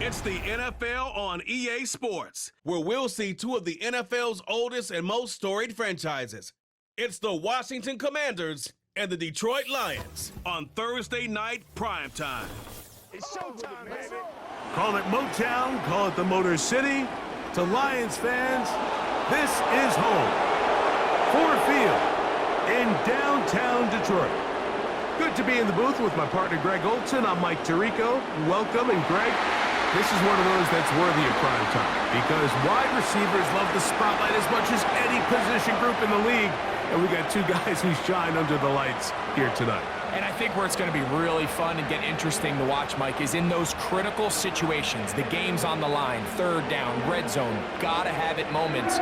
It's the NFL on EA Sports, where we'll see two of the NFL's oldest and most storied franchises. It's the Washington Commanders and the Detroit Lions on Thursday night primetime. It's showtime, baby. Call it Motown, call it the Motor City. To Lions fans, this is home. Ford Field in downtown Detroit. Good to be in the booth with my partner Greg Olson. I'm Mike Tirico. Welcome, and Greg, this is one of those that's worthy of prime time because wide receivers love the spotlight as much as any position group in the league. And we got two guys who shine under the lights here tonight. And I think where it's going to be really fun and get interesting to watch, Mike, is in those critical situations. The game's on the line, third down, red zone, gotta have it moments.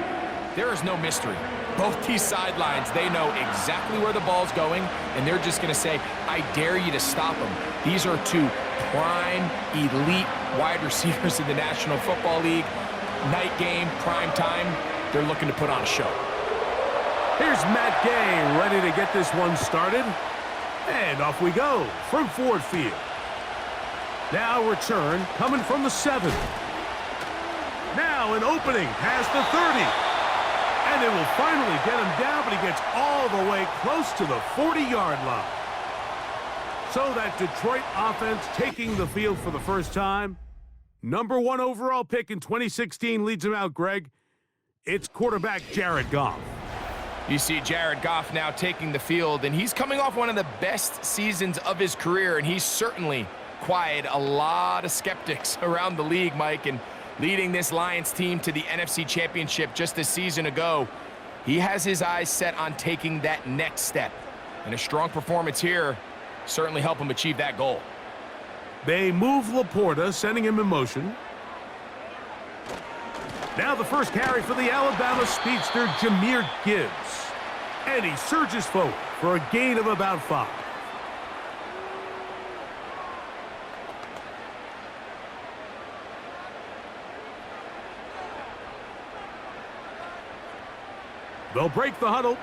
There is no mystery. Both these sidelines, they know exactly where the ball's going, and they're just going to say, I dare you to stop them. These are two prime, elite wide receivers in the National Football League. Night game, prime time, they're looking to put on a show. Here's Matt Gay ready to get this one started. And off we go from Ford Field. Now return coming from the 7. Now an opening past the 30. And it will finally get him down, but he gets all the way close to the 40-yard line. So that Detroit offense taking the field for the first time. Number 1 overall pick in 2016 leads him out, Greg. It's quarterback Jared Goff. You see Jared Goff now taking the field, and he's coming off one of the best seasons of his career, and he's certainly quieted a lot of skeptics around the league, Mike, and leading this Lions team to the NFC Championship just a season ago. He has his eyes set on taking that next step, and a strong performance here certainly help him achieve that goal. They move Laporta, sending him in motion. Now the first carry for the Alabama speedster, Jahmyr Gibbs. And he surges forward for a gain of about 5. They'll break the huddle.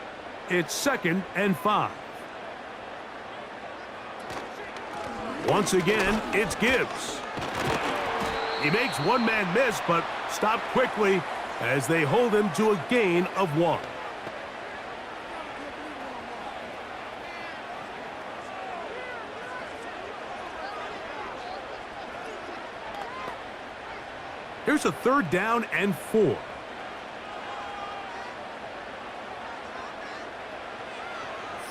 It's 2nd and 5. Once again, it's Gibbs. He makes one man miss, but stopped quickly as they hold him to a gain of 1. Here's a 3rd down and 4.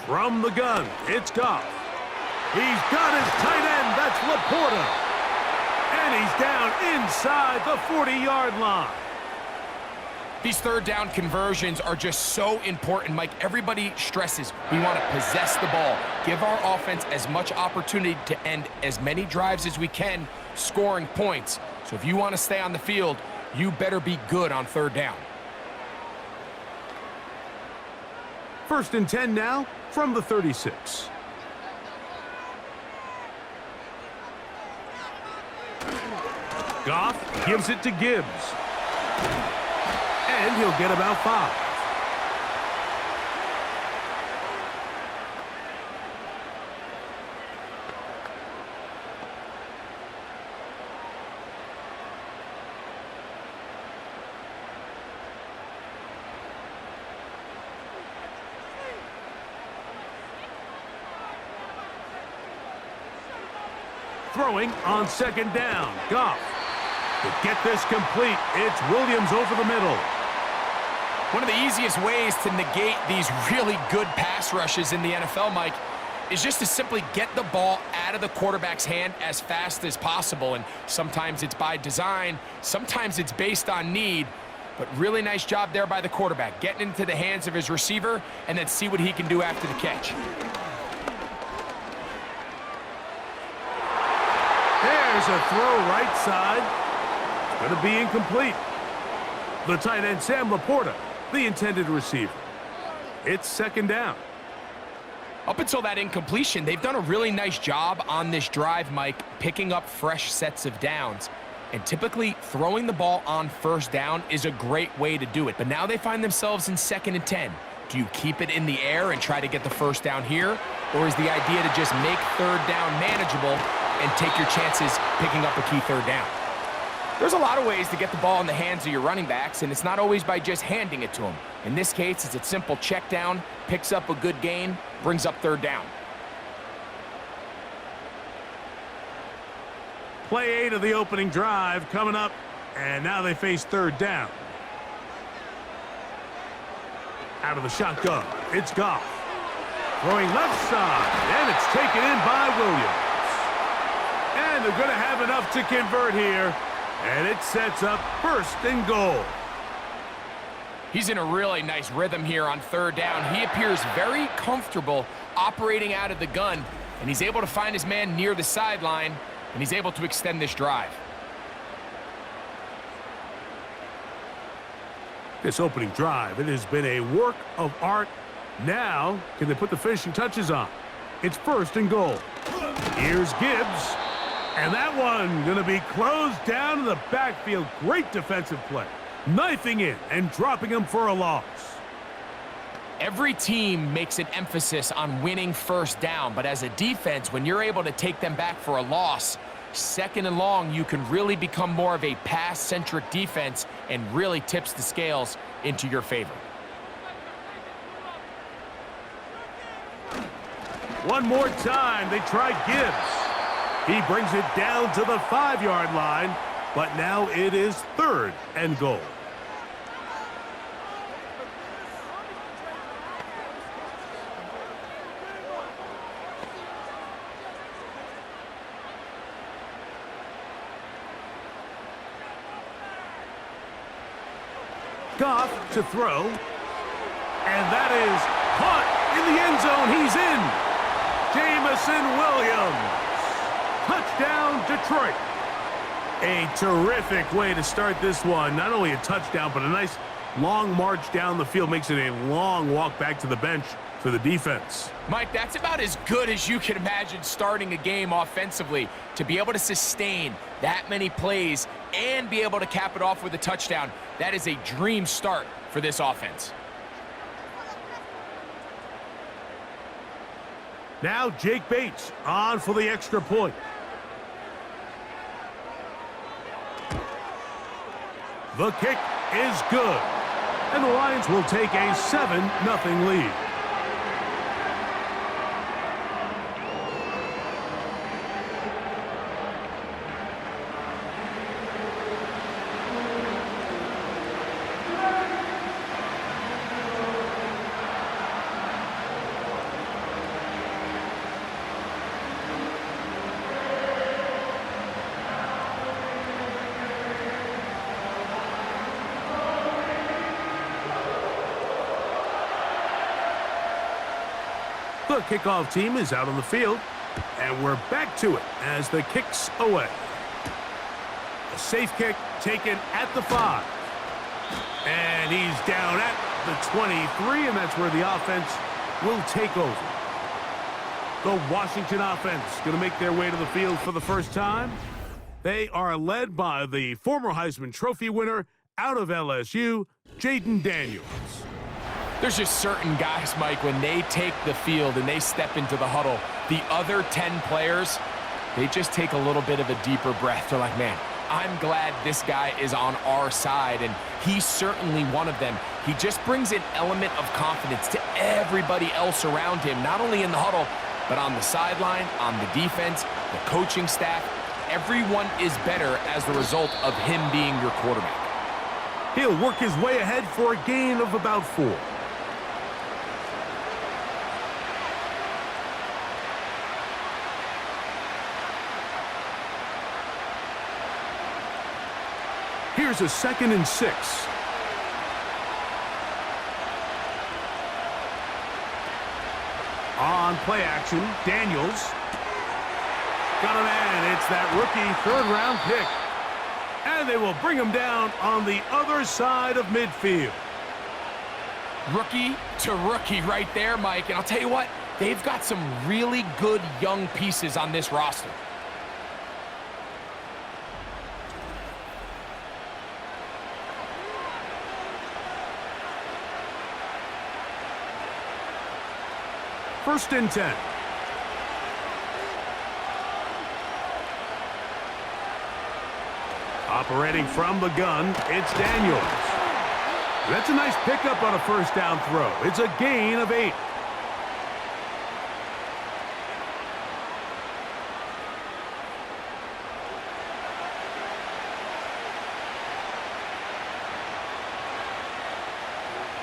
From the gun, it's Goff. He's got his tight end, that's Laporta. And he's down inside the 40-yard line. These 3rd down conversions are just so important, Mike. Everybody stresses we want to possess the ball, give our offense as much opportunity to end as many drives as we can, scoring points. So if you want to stay on the field, you better be good on 3rd down. 1st and 10 now from the 36. Goff gives it to Gibbs. And he'll get about 5. Throwing on 2nd down. Goff. To get this complete, it's Williams over the middle. One of the easiest ways to negate these really good pass rushes in the NFL, Mike, is just to simply get the ball out of the quarterback's hand as fast as possible. And sometimes it's by design, sometimes it's based on need. But really nice job there by the quarterback, getting into the hands of his receiver and then see what he can do after the catch. There's a throw right side. It's going to be incomplete. The tight end, Sam Laporta, the intended receiver. It's 2nd down. Up until that incompletion, they've done a really nice job on this drive, Mike, picking up fresh sets of downs. And typically, throwing the ball on 1st down is a great way to do it. But now they find themselves in 2nd and 10. Do you keep it in the air and try to get the 1st down here? Or is the idea to just make 3rd down manageable and take your chances picking up a key 3rd down? There's a lot of ways to get the ball in the hands of your running backs, and it's not always by just handing it to them. In this case, it's a simple check down, picks up a good gain, brings up third down. Play 8 of the opening drive coming up, and now they face third down. Out of the shotgun, it's Goff. Throwing left side, and it's taken in by Williams. And they're going to have enough to convert here, and it sets up first and goal. He's in a really nice rhythm here on third down. He appears very comfortable operating out of the gun, and he's able to find his man near the sideline, and he's able to extend this drive. This opening drive, it has been a work of art. Now, can they put the finishing touches on? It's first and goal. Here's Gibbs. And that one going to be closed down in the backfield. Great defensive play. Knifing in and dropping him for a loss. Every team makes an emphasis on winning first down, but as a defense, when you're able to take them back for a loss, second and long, you can really become more of a pass-centric defense and really tips the scales into your favor. One more time, they try Gibbs. He brings it down to the 5-yard line, but now it is third and goal. Goff to throw, and that is caught in the end zone. He's in. Jamison Williams. Touchdown, Detroit. A terrific way to start this one. Not only a touchdown, but a nice long march down the field. Makes it a long walk back to the bench for the defense. Mike, that's about as good as you can imagine starting a game offensively. To be able to sustain that many plays and be able to cap it off with a touchdown, that is a dream start for this offense. Now Jake Bates on for the extra point. The kick is good. And the Lions will take a 7-0 lead. The kickoff team is out on the field, and we're back to it as the kick's away. A safe kick taken at the 5. And he's down at the 23, and that's where the offense will take over. The Washington offense going to make their way to the field for the first time. They are led by the former Heisman Trophy winner out of LSU, Jaden Daniels. There's just certain guys, Mike, when they take the field and they step into the huddle, the other 10 players, they just take a little bit of a deeper breath. They're like, man, I'm glad this guy is on our side, and he's certainly one of them. He just brings an element of confidence to everybody else around him, not only in the huddle, but on the sideline, on the defense, the coaching staff. Everyone is better as the result of him being your quarterback. He'll work his way ahead for a gain of about 4. Here's a 2nd and 6. On play action, Daniels. Got a man. It's that rookie 3rd-round pick. And they will bring him down on the other side of midfield. Rookie to rookie right there, Mike. And I'll tell you what, they've got some really good young pieces on this roster. First and 10. Operating from the gun, it's Daniels. That's a nice pickup on a first down throw. It's a gain of 8.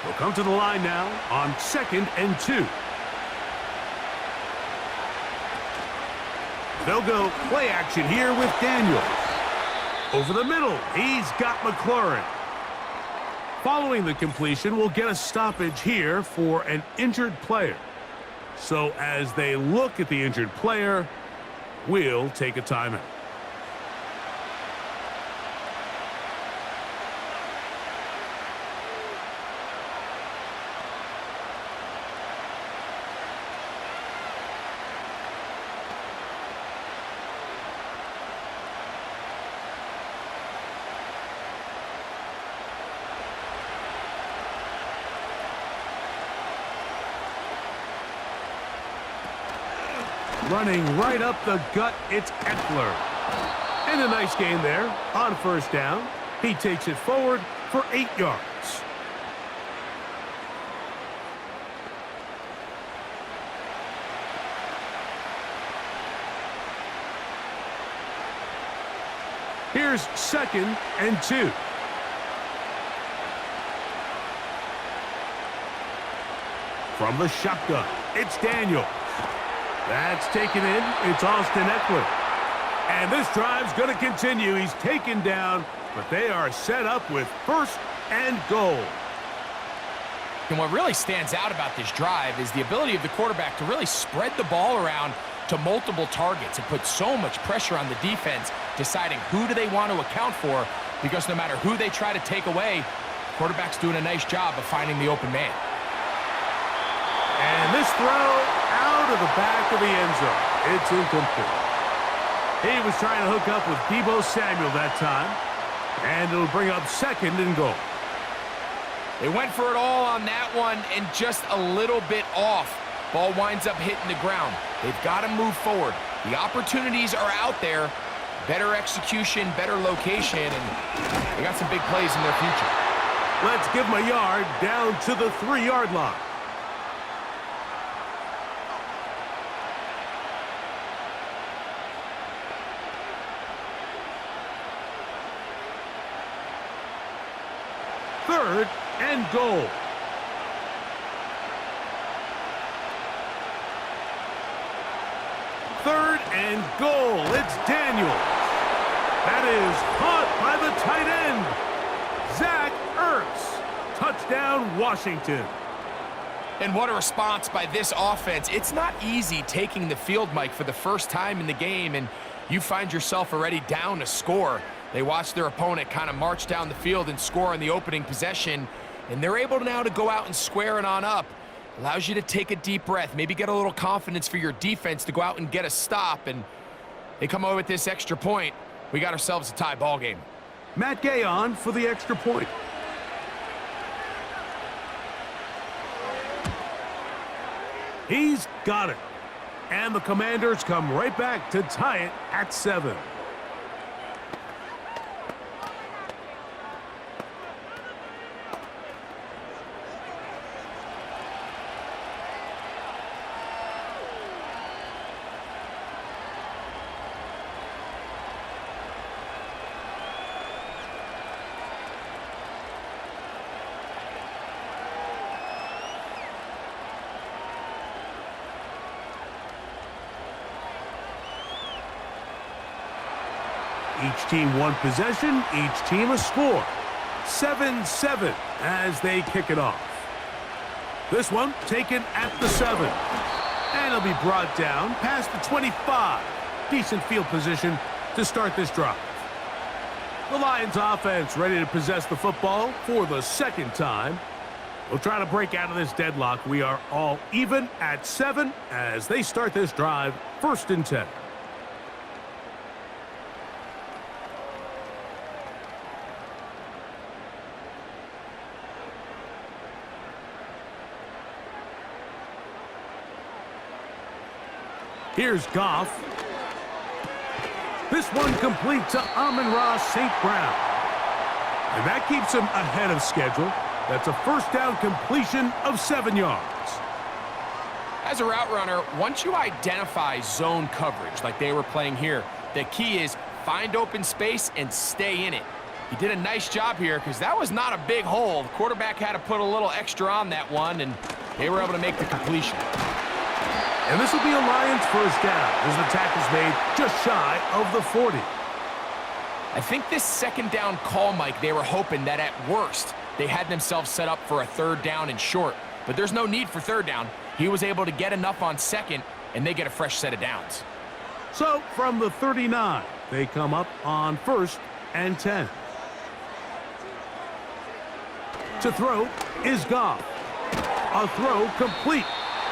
We'll come to the line now on 2nd and 2. They'll go play action here with Daniels. Over the middle, he's got McLaurin. Following the completion, we'll get a stoppage here for an injured player. So as they look at the injured player, we'll take a timeout. Running right up the gut, it's Eckler. And a nice gain there on first down. He takes it forward for 8 yards. Here's 2nd and 2. From the shotgun, it's Daniels. That's taken in. It's Austin Eckler. And this drive's going to continue. He's taken down, but they are set up with 1st and goal. And what really stands out about this drive is the ability of the quarterback to really spread the ball around to multiple targets and put so much pressure on the defense, deciding who do they want to account for, because no matter who they try to take away, the quarterback's doing a nice job of finding the open man. And this throw out of the back of the end zone. It's incomplete. He was trying to hook up with Deebo Samuel that time, and it'll bring up 2nd and goal. They went for it all on that one and just a little bit off. Ball winds up hitting the ground. They've got to move forward. The opportunities are out there. Better execution, better location, and they got some big plays in their future. Let's give them a yard down to the 3-yard line. Third and goal. Third and goal. It's Daniels. That is caught by the tight end, Zach Ertz. Touchdown, Washington. And what a response by this offense. It's not easy taking the field, Mike, for the first time in the game, and you find yourself already down a score. They watch their opponent kind of march down the field and score on the opening possession, and they're able now to go out and square it on up. Allows you to take a deep breath, maybe get a little confidence for your defense to go out and get a stop, and they come away with this extra point. We got ourselves a tie ball game. Matt Gay on for the extra point. He's got it. And the Commanders come right back to tie it at 7. Each team one possession, each team a score. 7-7 as they kick it off. This one taken at the 7. And it'll be brought down past the 25. Decent field position to start this drive. The Lions offense ready to possess the football for the 2nd time. We'll try to break out of this deadlock. We are all even at 7 as they start this drive, 1st and 10. Here's Goff. This one complete to Amon-Ra St. Brown. And that keeps him ahead of schedule. That's a first down completion of 7 yards. As a route runner, once you identify zone coverage like they were playing here, the key is find open space and stay in it. He did a nice job here because that was not a big hole. The quarterback had to put a little extra on that one, and they were able to make the completion. And this will be a Lions first down as the tackle's made just shy of the 40. I think this second down call, Mike, they were hoping that at worst they had themselves set up for a third down and short. But there's no need for third down. He was able to get enough on second, and they get a fresh set of downs. So from the 39, they come up on 1st and 10. To throw is Goff. A throw complete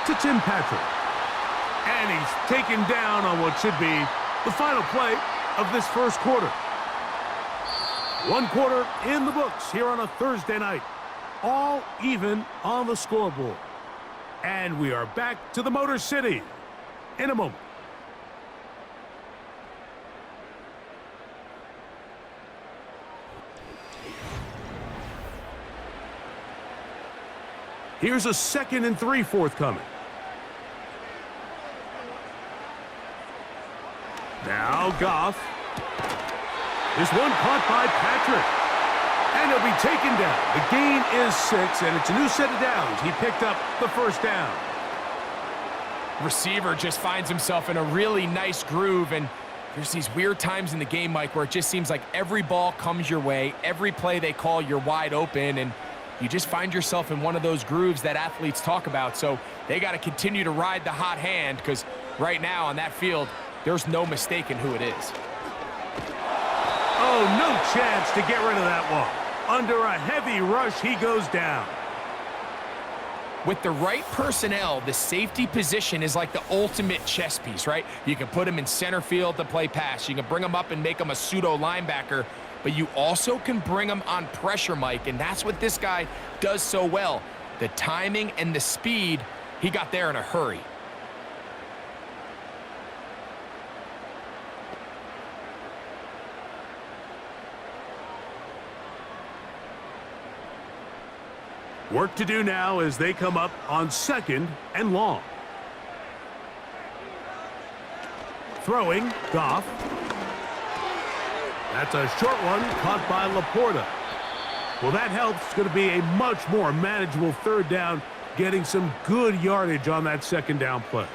to Tim Patrick. And he's taken down on what should be the final play of this first quarter. 1 quarter in the books here on a Thursday night. All even on the scoreboard. And we are back to the Motor City in a moment. Here's a 2nd and 3 forthcoming. Now Goff. This one caught by Patrick. And he'll be taken down. The gain is 6, and it's a new set of downs. He picked up the first down. Receiver just finds himself in a really nice groove, and there's these weird times in the game, Mike, where it just seems like every ball comes your way. Every play they call, you're wide open, and you just find yourself in one of those grooves that athletes talk about. So they got to continue to ride the hot hand, because right now on that field, there's no mistaking who it is. Oh, no chance to get rid of that one. Under a heavy rush, he goes down. With the right personnel, the safety position is like the ultimate chess piece, right? You can put him in center field to play pass. You can bring him up and make him a pseudo linebacker, but you also can bring him on pressure, Mike, and that's what this guy does so well. The timing and the speed, he got there in a hurry. Work to do now as they come up on 2nd and long. Throwing, Goff. That's a short one caught by Laporta. Well, that helps. It's going to be a much more manageable third down, getting some good yardage on that second down play.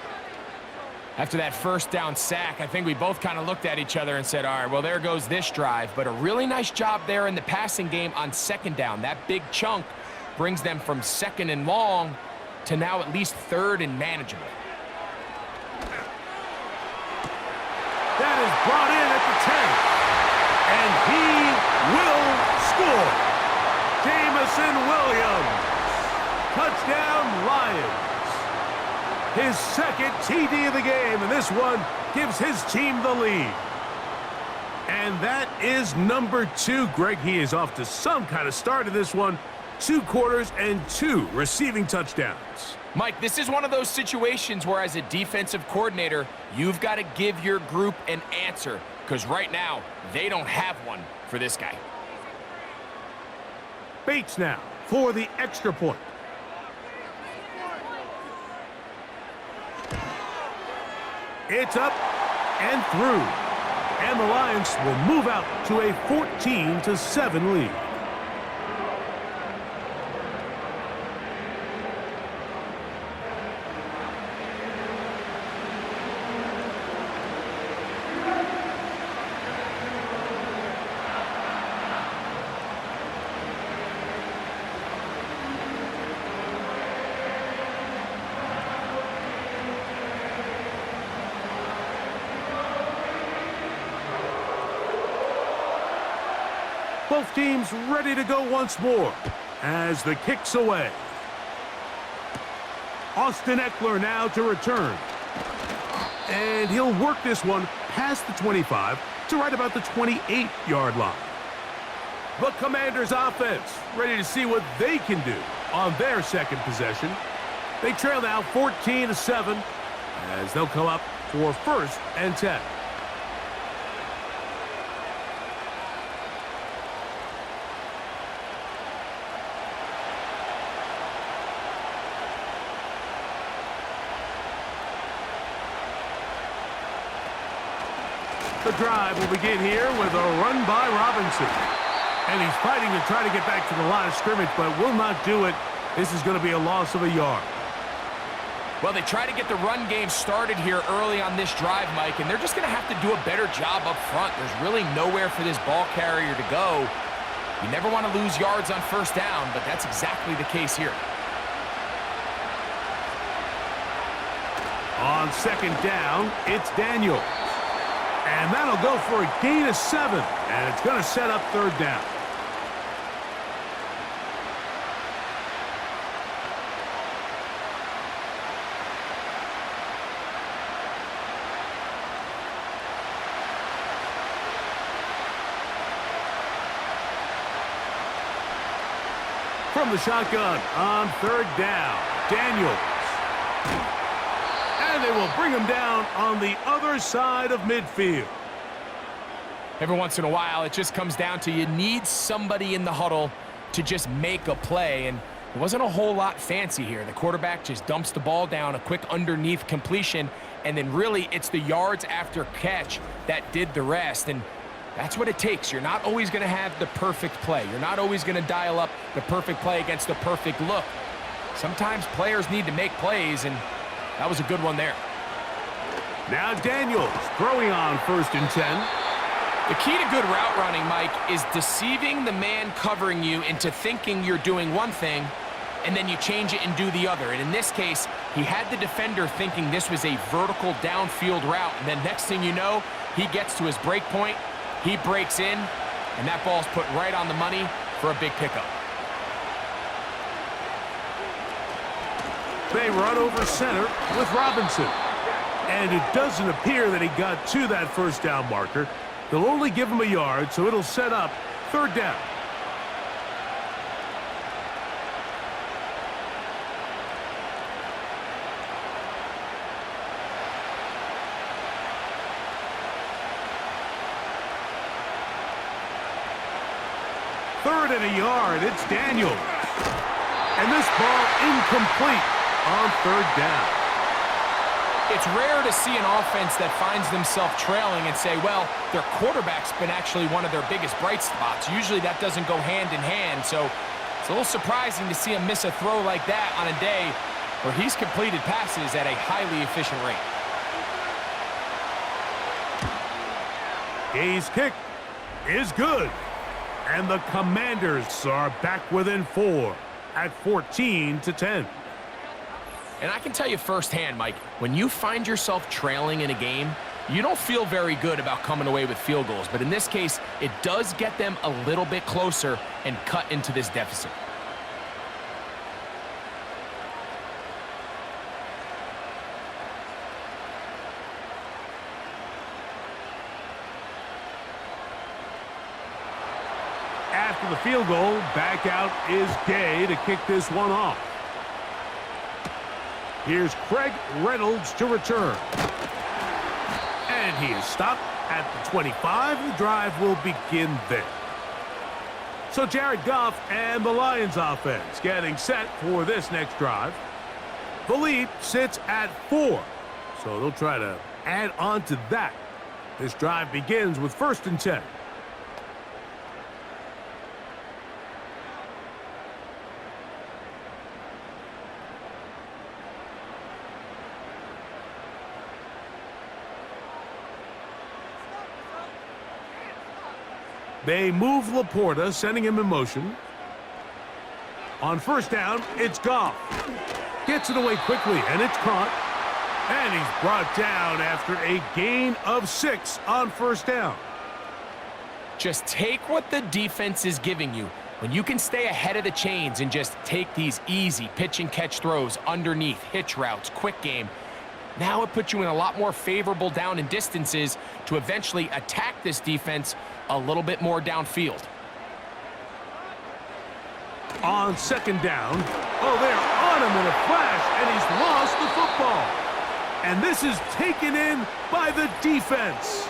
After that first down sack, I think we both kind of looked at each other and said, all right, well, there goes this drive. But a really nice job there in the passing game on second down. That big chunk brings them from 2nd and long to now at least 3rd and manageable. That is brought in at the 10. And he will score. Jamison Williams. Touchdown Lions. His 2nd TD of the game, and this one gives his team the lead. And that is number 2. Greg, he is off to some kind of start in this one. 2 quarters and 2 receiving touchdowns. Mike, this is one of those situations where as a defensive coordinator, you've got to give your group an answer, because right now, they don't have one for this guy. Bates now for the extra point. It's up and through. And the Lions will move out to a 14-7 lead. Both teams ready to go once more as the kick's away. Austin Eckler now to return. And he'll work this one past the 25 to right about the 28-yard line. The Commanders' offense ready to see what they can do on their 2nd possession. They trail now 14-7 as they'll come up for 1st and 10. The drive will begin here with a run by Robinson. And he's fighting to try to get back to the line of scrimmage, but will not do it. This is going to be a loss of a yard. Well, they try to get the run game started here early on this drive, Mike, and they're just going to have to do a better job up front. There's really nowhere for this ball carrier to go. You never want to lose yards on first down, but that's exactly the case here. On second down, it's Daniels. And that'll go for a gain of 7. And it's going to set up third down. From the shotgun on third down, Daniels. And they will bring him down on the other side of midfield. Every once in a while, it just comes down to you need somebody in the huddle to just make a play, and it wasn't a whole lot fancy here. The quarterback just dumps the ball down, a quick underneath completion, and then really it's the yards after catch that did the rest, and that's what it takes. You're not always going to have the perfect play. You're not always going to dial up the perfect play against the perfect look. Sometimes players need to make plays, and that was a good one there. Now Daniels throwing on 1st and 10. The key to good route running, Mike, is deceiving the man covering you into thinking you're doing one thing, and then you change it and do the other. And in this case, he had the defender thinking this was a vertical downfield route, and then next thing you know, he gets to his break point, he breaks in, and that ball's put right on the money for a big pickup. They run over center with Robinson. And it doesn't appear that he got to that first down marker. They'll only give him a yard, so it'll set up third down. Third and a yard, it's Daniels. And this ball incomplete on third down. It's rare to see an offense that finds themselves trailing and say, well, their quarterback's been actually one of their biggest bright spots. Usually that doesn't go hand in hand, so it's a little surprising to see him miss a throw like that on a day where he's completed passes at a highly efficient rate. Gay's kick is good. And the Commanders are back within 4 at 14-10. And I can tell you firsthand, Mike, when you find yourself trailing in a game, you don't feel very good about coming away with field goals. But in this case, it does get them a little bit closer and cut into this deficit. After the field goal, back out is Gay to kick this one off. Here's Craig Reynolds to return. And he is stopped at the 25. The drive will begin there. So Jared Goff and the Lions offense getting set for this next drive. The lead sits at 4. So they'll try to add on to that. This drive begins with 1st and 10. They move Laporta, sending him in motion. On 1st down, it's Goff. Gets it away quickly, and it's caught. And he's brought down after a gain of 6 on 1st down. Just take what the defense is giving you. When you can stay ahead of the chains and just take these easy pitch and catch throws underneath, hitch routes, quick game, now it puts you in a lot more favorable down and distances to eventually attack this defense a little bit more downfield. On 2nd down, they're on him in a flash, and he's lost the football. And this is taken in by the defense.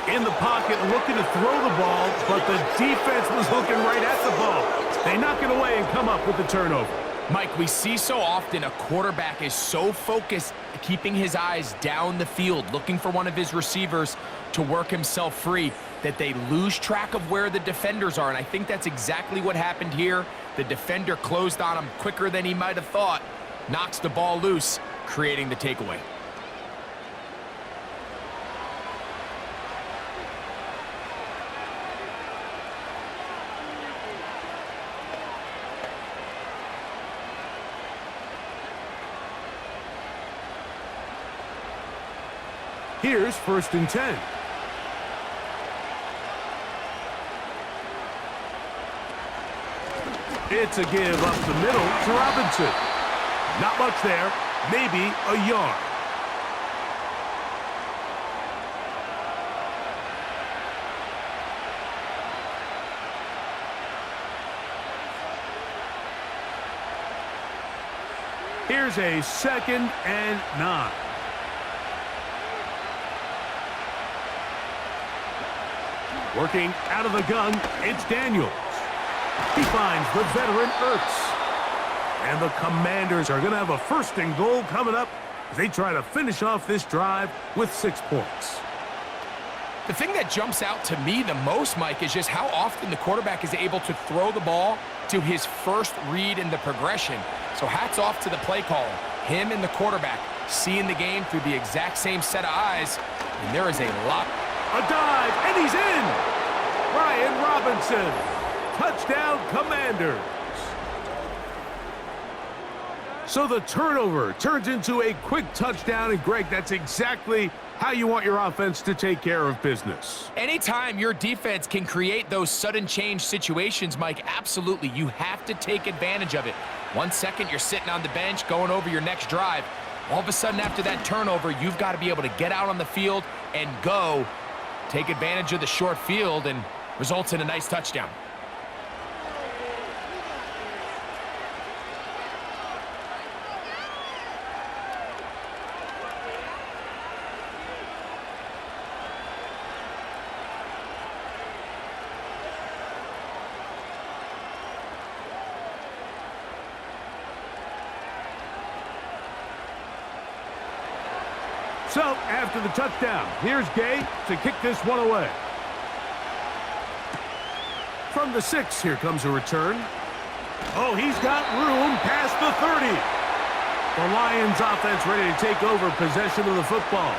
In the pocket, looking to throw the ball, but the defense was looking right at the ball. They knock it away and come up with the turnover. Mike, we see so often a quarterback is so focused, keeping his eyes down the field, looking for one of his receivers to work himself free, that they lose track of where the defenders are. And I think that's exactly what happened here. The defender closed on him quicker than he might have thought, knocks the ball loose, creating the takeaway. Here's 1st and 10. It's a give up the middle to Robinson. Not much there, maybe a yard. Here's a 2nd and 9. Working out of the gun, it's Daniels. He finds the veteran Ertz. And the Commanders are going to have a 1st and goal coming up as they try to finish off this drive with 6 points. The thing that jumps out to me the most, Mike, is just how often the quarterback is able to throw the ball to his first read in the progression. So hats off to the play caller. Him and the quarterback seeing the game through the exact same set of eyes. And there is a lot. A dive, and he's in! Ryan Robinson. Touchdown, Commanders. So the turnover turns into a quick touchdown, and Greg, that's exactly how you want your offense to take care of business. Anytime your defense can create those sudden change situations, Mike, absolutely, you have to take advantage of it. 1 second, you're sitting on the bench, going over your next drive. All of a sudden, after that turnover, you've got to be able to get out on the field and go. Take advantage of the short field, and results in a nice touchdown. So, after the touchdown, here's Gay to kick this one away. From the 6, here comes a return. Oh, he's got room past the 30. The Lions offense ready to take over possession of the football.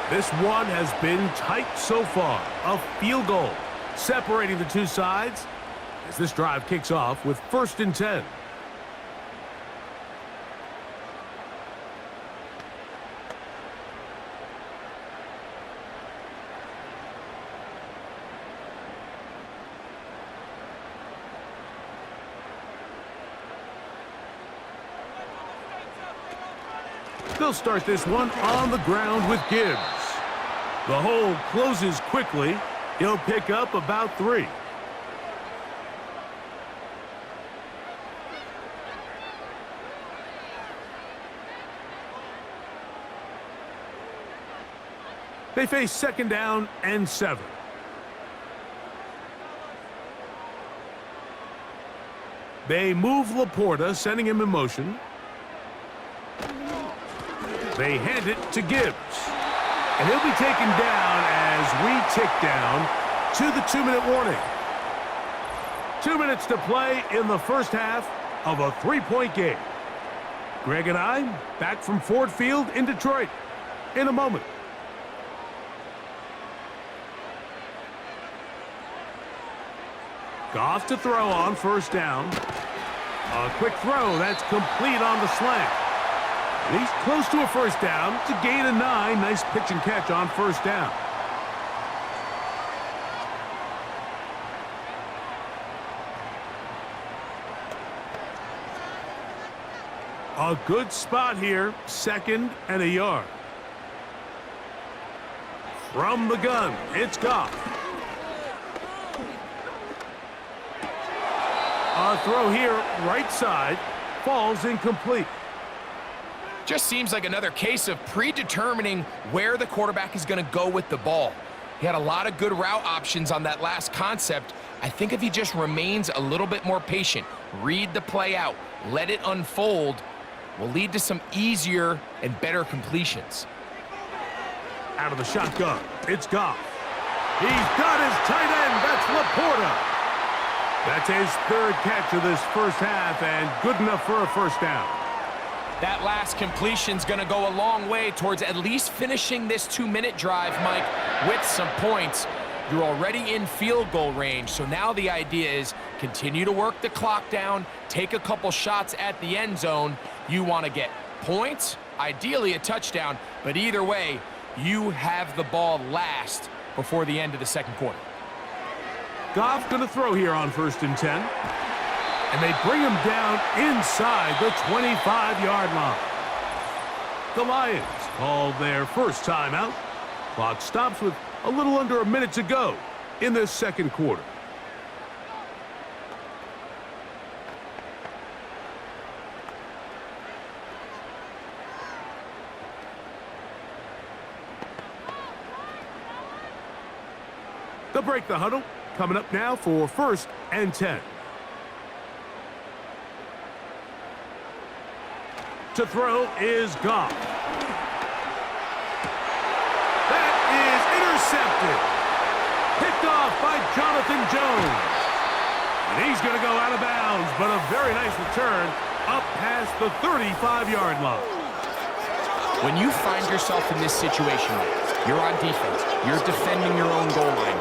This one has been tight so far. A field goal separating the two sides as this drive kicks off with 1st and 10. They'll start this one on the ground with Gibbs. The hole closes quickly. He'll pick up about 3. They face 2nd down and 7. They move Laporta, sending him in motion. They hand it to Gibbs. And he'll be taken down as we tick down to the 2-minute warning. 2 minutes to play in the first half of a 3-point game. Greg and I back from Ford Field in Detroit in a moment. Goff to throw on 1st down. A quick throw, that's complete on the slant. And he's close to a 1st down. It's a gain of 9. Nice pitch and catch on 1st down. A good spot here. 2nd and a yard. From the gun, it's Goff. A throw here, right side, falls incomplete. Just seems like another case of predetermining where the quarterback is going to go with the ball. He had a lot of good route options on that last concept. I think if he just remains a little bit more patient, read the play out, let it unfold, will lead to some easier and better completions. Out of the shotgun, it's Goff. He's got his tight end. That's Laporta. That's his third catch of this first half, and good enough for a first down. That last completion's going to go a long way towards at least finishing this 2-minute drive, Mike, with some points. You're already in field goal range, so now the idea is continue to work the clock down, take a couple shots at the end zone. You want to get points, ideally a touchdown, but either way, you have the ball last before the end of the second quarter. Goff going to throw here on 1st and 10. And they bring him down inside the 25-yard line. The Lions called their first timeout. Clock stops with a little under a minute to go in this second quarter. They'll break the huddle. Coming up now for 1st and 10. To throw is Goff. That is intercepted. Picked off by Jonathan Jones. And he's going to go out of bounds, but a very nice return up past the 35-yard line. When you find yourself in this situation, you're on defense, you're defending your own goal line,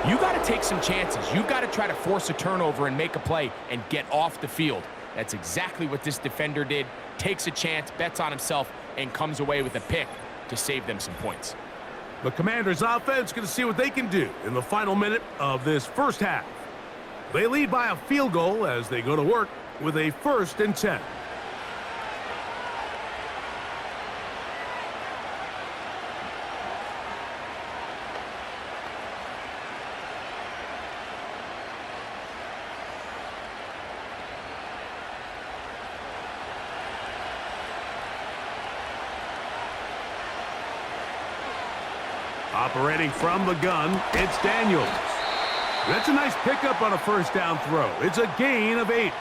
you got to take some chances. You've got to try to force a turnover and make a play and get off the field. That's exactly what this defender did. Takes a chance, bets on himself, and comes away with a pick to save them some points. The Commanders' offense going to see what they can do in the final minute of this first half. They lead by a field goal as they go to work with a 1st and 10. Operating from the gun, it's Daniels. That's a nice pickup on a first down throw. It's a gain of 8.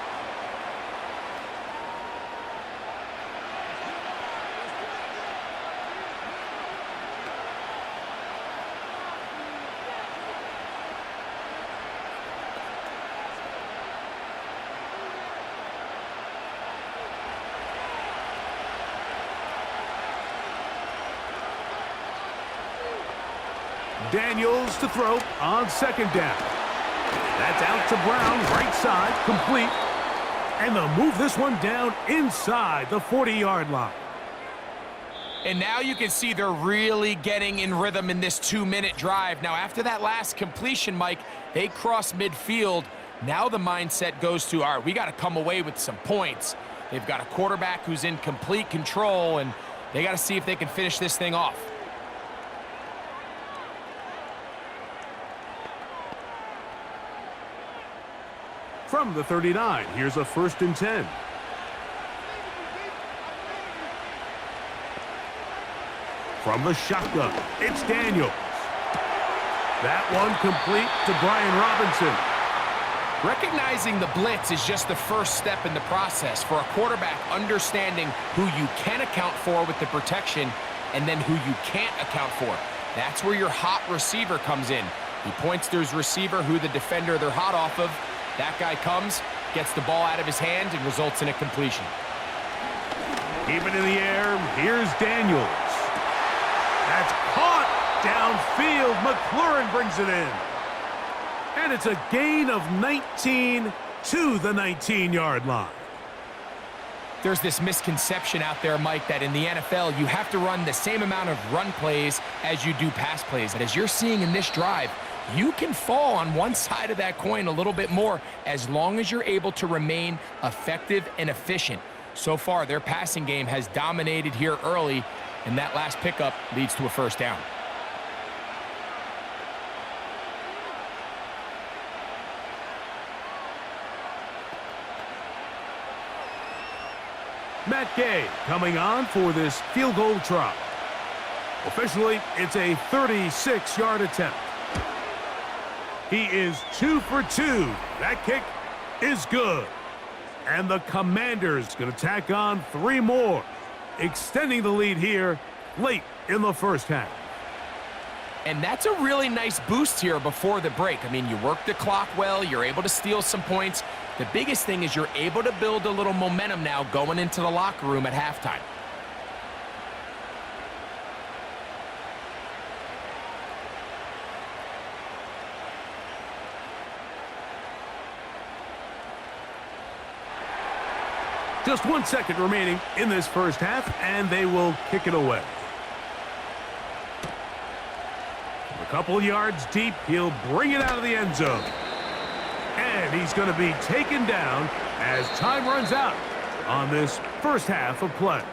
Daniels to throw on 2nd down. That's out to Brown, right side, complete. And they'll move this one down inside the 40-yard line. And now you can see they're really getting in rhythm in this 2-minute drive. Now, after that last completion, Mike, they cross midfield. Now the mindset goes to, all right, we got to come away with some points. They've got a quarterback who's in complete control, and they got to see if they can finish this thing off. From the 39, here's a 1st and 10. From the shotgun, it's Daniels. That one complete to Brian Robinson. Recognizing the blitz is just the first step in the process for a quarterback understanding who you can account for with the protection and then who you can't account for. That's where your hot receiver comes in. He points to his receiver, who the defender they're hot off of. That guy comes, gets the ball out of his hand, and results in a completion. Keep it in the air. Here's Daniels. That's caught downfield. McLaurin brings it in. And it's a gain of 19 to the 19-yard line. There's this misconception out there, Mike, that in the NFL, you have to run the same amount of run plays as you do pass plays. And as you're seeing in this drive, you can fall on one side of that coin a little bit more as long as you're able to remain effective and efficient. So far, their passing game has dominated here early, and that last pickup leads to a first down. Matt Gay coming on for this field goal try. Officially, it's a 36-yard attempt. He is 2 for 2. That kick is good. And the Commanders going to tack on 3 more, extending the lead here late in the first half. And that's a really nice boost here before the break. I mean, you work the clock well, you're able to steal some points. The biggest thing is you're able to build a little momentum now going into the locker room at halftime. Just 1 second remaining in this first half, and they will kick it away. A couple yards deep, he'll bring it out of the end zone. And he's going to be taken down as time runs out on this first half of play.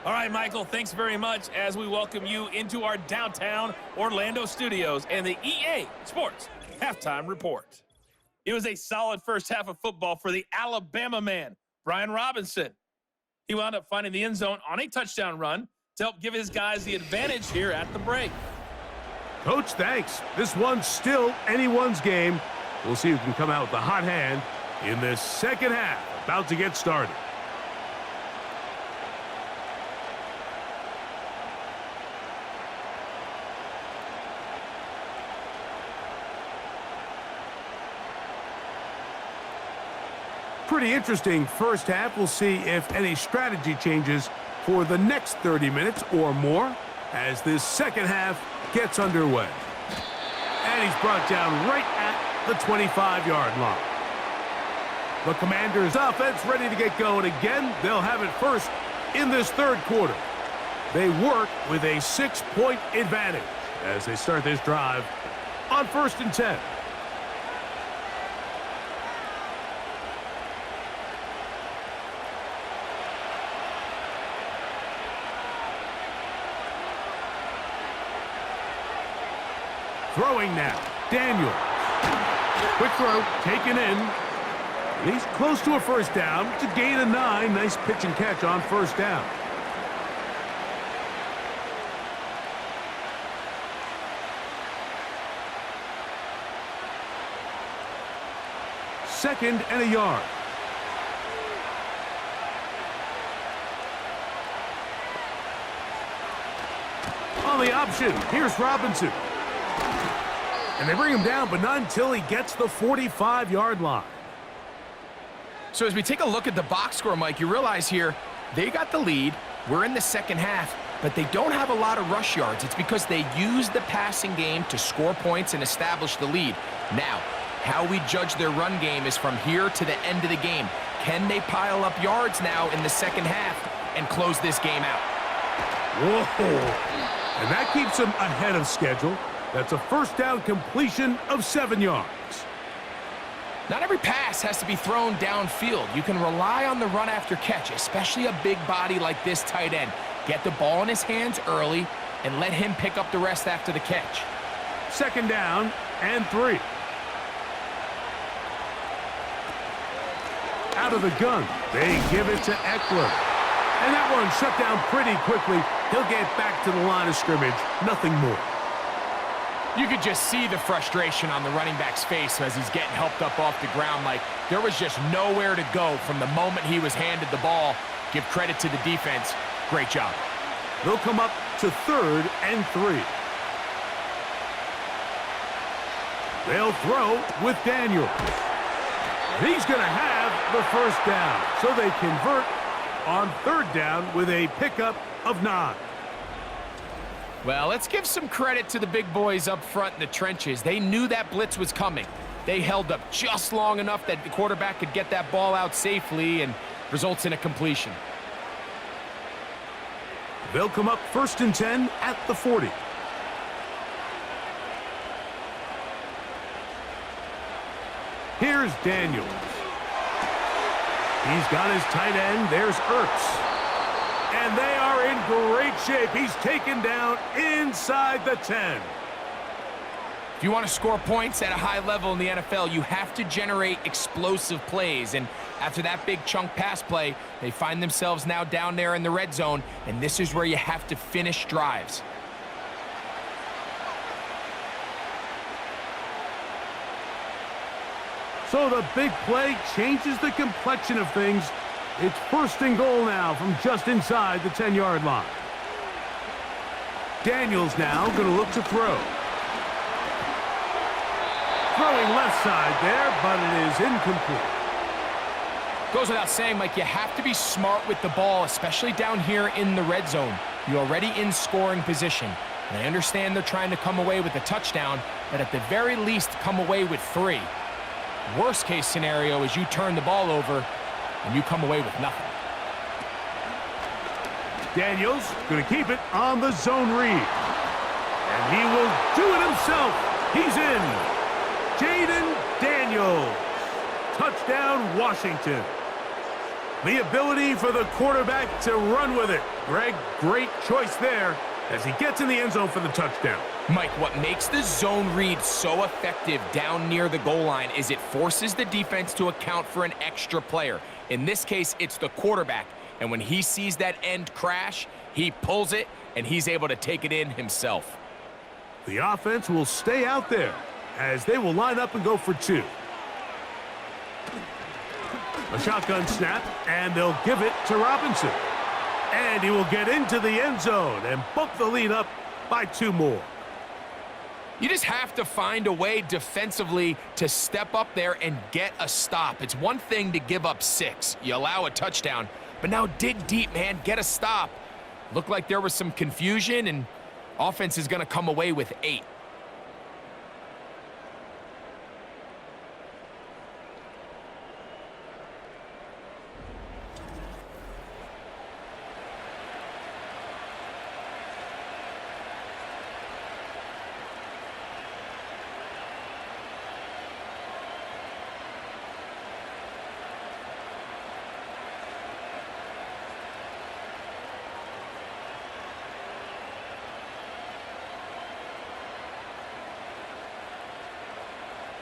All right, Michael, thanks very much as we welcome you into our downtown Orlando studios and the EA Sports Halftime Report. It was a solid first half of football for the Alabama man, Brian Robinson. He wound up finding the end zone on a touchdown run to help give his guys the advantage here at the break. Coach, thanks. This one's still anyone's game. We'll see who can come out with the hot hand in this second half, about to get started. Pretty interesting first half. We'll see if any strategy changes for the next 30 minutes or more as this second half gets underway. And he's brought down right at the 25-yard line. The Commanders' offense ready to get going again. They'll have it first in this third quarter. They work with a 6-point advantage as they start this drive on 1st and 10. Throwing now, Daniels. Quick throw, taken in. He's close to a first down. It's a gain of 9. Nice pitch and catch on first down. Second and a yard. On the option, here's Robinson. And they bring him down, but not until he gets the 45-yard line. So as we take a look at the box score, Mike, you realize here they got the lead. We're in the second half, but they don't have a lot of rush yards. It's because they use the passing game to score points and establish the lead. Now, how we judge their run game is from here to the end of the game. Can they pile up yards now in the second half and close this game out? Whoa! And that keeps them ahead of schedule. That's a first down completion of 7 yards. Not every pass has to be thrown downfield. You can rely on the run after catch, especially a big body like this tight end. Get the ball in his hands early and let him pick up the rest after the catch. Second down and 3. Out of the gun, they give it to Eckler. And that one shut down pretty quickly. He'll get back to the line of scrimmage, nothing more. You could just see the frustration on the running back's face as he's getting helped up off the ground. Like, there was just nowhere to go from the moment he was handed the ball. Give credit to the defense. Great job. They'll come up to 3rd and 3. They'll throw with Daniels. He's going to have the first down. So they convert on 3rd down with a pickup of 9. Well, let's give some credit to the big boys up front in the trenches. They knew that blitz was coming. They held up just long enough that the quarterback could get that ball out safely and results in a completion. They'll come up 1st and 10 at the 40. Here's Daniels. He's got his tight end. There's Ertz. And they are in great shape. He's taken down inside the 10. If you want to score points at a high level in the NFL, you have to generate explosive plays. And after that big chunk pass play, they find themselves now down there in the red zone, and this is where you have to finish drives. So the big play changes the complexion of things. It's 1st and goal now from just inside the 10-yard line. Daniels now going to look to throw. Throwing left side there, but it is incomplete. Goes without saying, Mike, you have to be smart with the ball, especially down here in the red zone. You're already in scoring position. And I understand they're trying to come away with a touchdown, but at the very least, come away with 3. Worst case scenario is you turn the ball over and you come away with nothing. Daniels going to keep it on the zone read. And he will do it himself. He's in. Jaden Daniels. Touchdown, Washington. The ability for the quarterback to run with it. Greg, great choice there as he gets in the end zone for the touchdown. Mike, what makes the zone read so effective down near the goal line is it forces the defense to account for an extra player. In this case, it's the quarterback. And when he sees that end crash, he pulls it, and he's able to take it in himself. The offense will stay out there as they will line up and go for 2. A shotgun snap, and they'll give it to Robinson. And he will get into the end zone and bump the lead up by 2 more. You just have to find a way defensively to step up there and get a stop. It's one thing to give up 6. You allow a touchdown, but now dig deep, man. Get a stop. Looked like there was some confusion, and offense is going to come away with 8.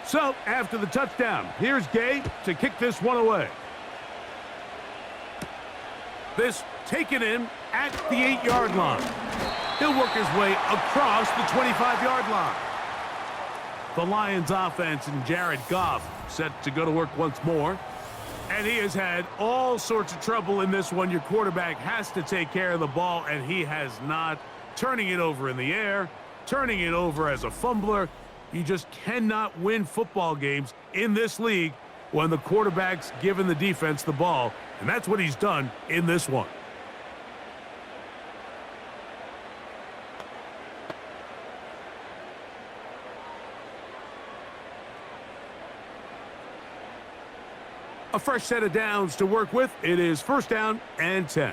So, after the touchdown, here's Gay to kick this one away. This taken in at the 8-yard line. He'll work his way across the 25-yard line. The Lions offense and Jared Goff set to go to work once more. And he has had all sorts of trouble in this one. Your quarterback has to take care of the ball, and he has not. Turning it over in the air, turning it over as a fumbler. You just cannot win football games in this league when the quarterback's giving the defense the ball, and that's what he's done in this one. A fresh set of downs to work with. It is 1st down and 10.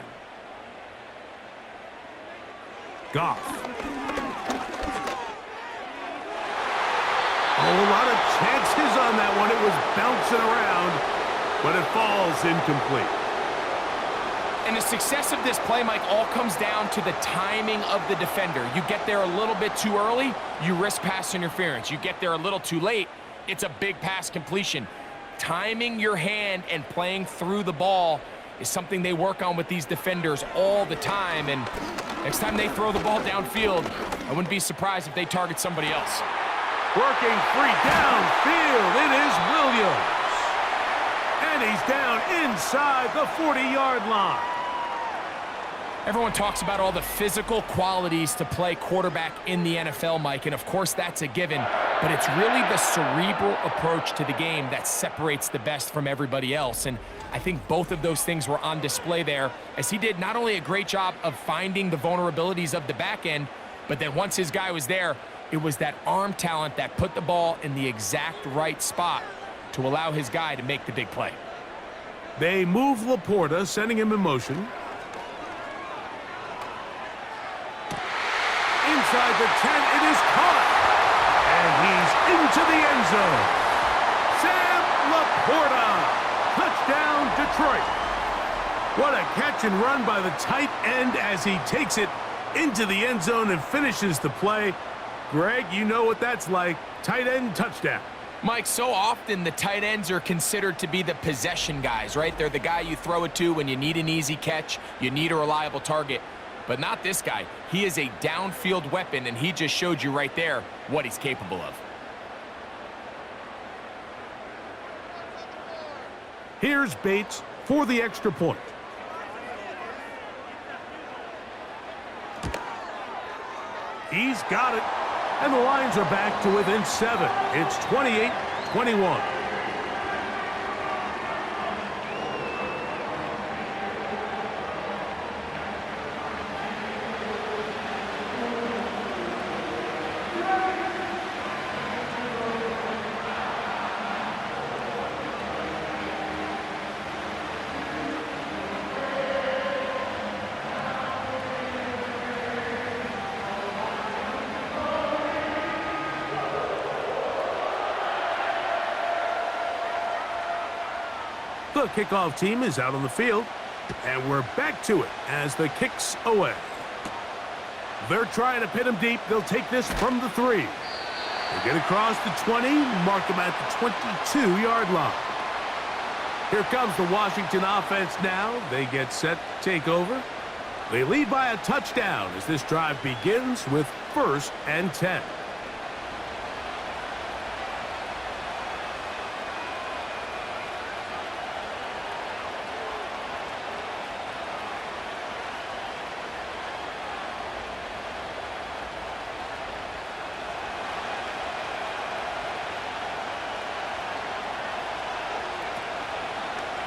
Goff. Oh, a lot of chances on that one. It was bouncing around, but it falls incomplete. And the success of this play, Mike, all comes down to the timing of the defender. You get there a little bit too early, you risk pass interference. You get there a little too late, it's a big pass completion. Timing your hand and playing through the ball is something they work on with these defenders all the time. And next time they throw the ball downfield, I wouldn't be surprised if they target somebody else. Working free downfield, it is Williams. And he's down inside the 40-yard line. Everyone talks about all the physical qualities to play quarterback in the NFL, Mike, and of course that's a given, but it's really the cerebral approach to the game that separates the best from everybody else, and I think both of those things were on display there, as he did not only a great job of finding the vulnerabilities of the back end, but then once his guy was there, it was that arm talent that put the ball in the exact right spot to allow his guy to make the big play. They move Laporta, sending him in motion. Inside the 10, it is caught. And he's into the end zone. Sam Laporta. Touchdown, Detroit. What a catch and run by the tight end as he takes it into the end zone and finishes the play. Greg, you know what that's like. Tight end touchdown. Mike, so often the tight ends are considered to be the possession guys, right? They're the guy you throw it to when you need an easy catch, you need a reliable target. But not this guy. He is a downfield weapon, and he just showed you right there what he's capable of. Here's Bates for the extra point. He's got it. And the Lions are back to within 7. It's 28-21. The kickoff team is out on the field, and we're back to it as the kick's away. They're trying to pin him deep. They'll take this from the 3. They get across the 20, mark him at the 22-yard line. Here comes the Washington offense now. They get set to take over. They lead by a touchdown as this drive begins with 1st and 10.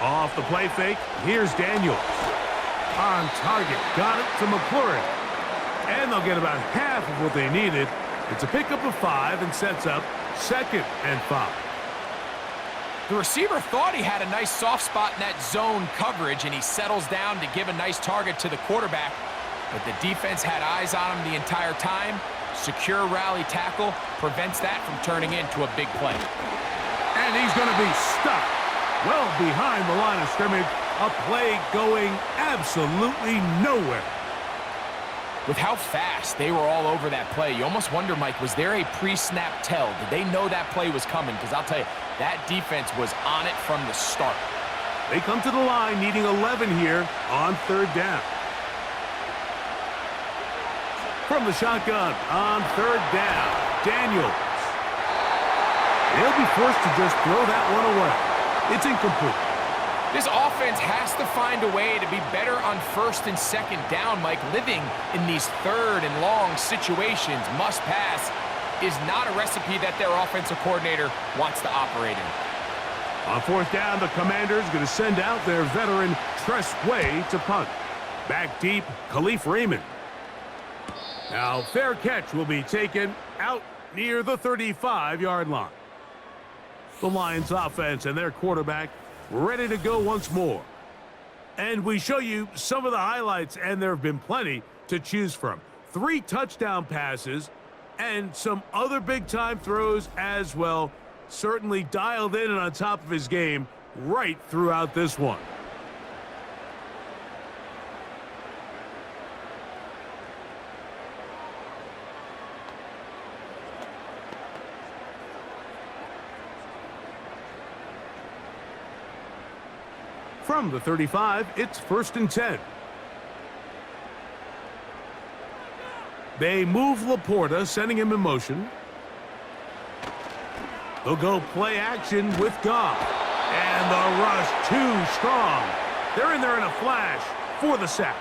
Off the play fake, here's Daniels. On target, got it to McClure. And they'll get about half of what they needed. It's a pickup of 5 and sets up 2nd and 5. The receiver thought he had a nice soft spot in that zone coverage, and he settles down to give a nice target to the quarterback. But the defense had eyes on him the entire time. Secure rally tackle prevents that from turning into a big play. And he's going to be stuck well behind the line of scrimmage. A play going absolutely nowhere. With how fast they were all over that play, you almost wonder, Mike, was there a pre-snap tell? Did they know that play was coming? Because I'll tell you, that defense was on it from the start. They come to the line needing 11 here on 3rd down. From the shotgun on 3rd down, Daniels. They'll be forced to just throw that one away. It's incomplete. This offense has to find a way to be better on 1st and 2nd down, Mike. Living in these 3rd and long situations, must pass, is not a recipe that their offensive coordinator wants to operate in. On 4th down, the Commanders going to send out their veteran Tress Way to punt. Back deep, Khalif Raymond. Now, fair catch will be taken out near the 35-yard line. The Lions offense and their quarterback ready to go once more. And we show you some of the highlights, and there have been plenty to choose from. 3 touchdown passes and some other big-time throws as well. Certainly dialed in and on top of his game right throughout this one. From the 35, it's 1st and 10. They move Laporta, sending him in motion. They'll go play action with Goff. And the rush too strong. They're in there in a flash for the sack.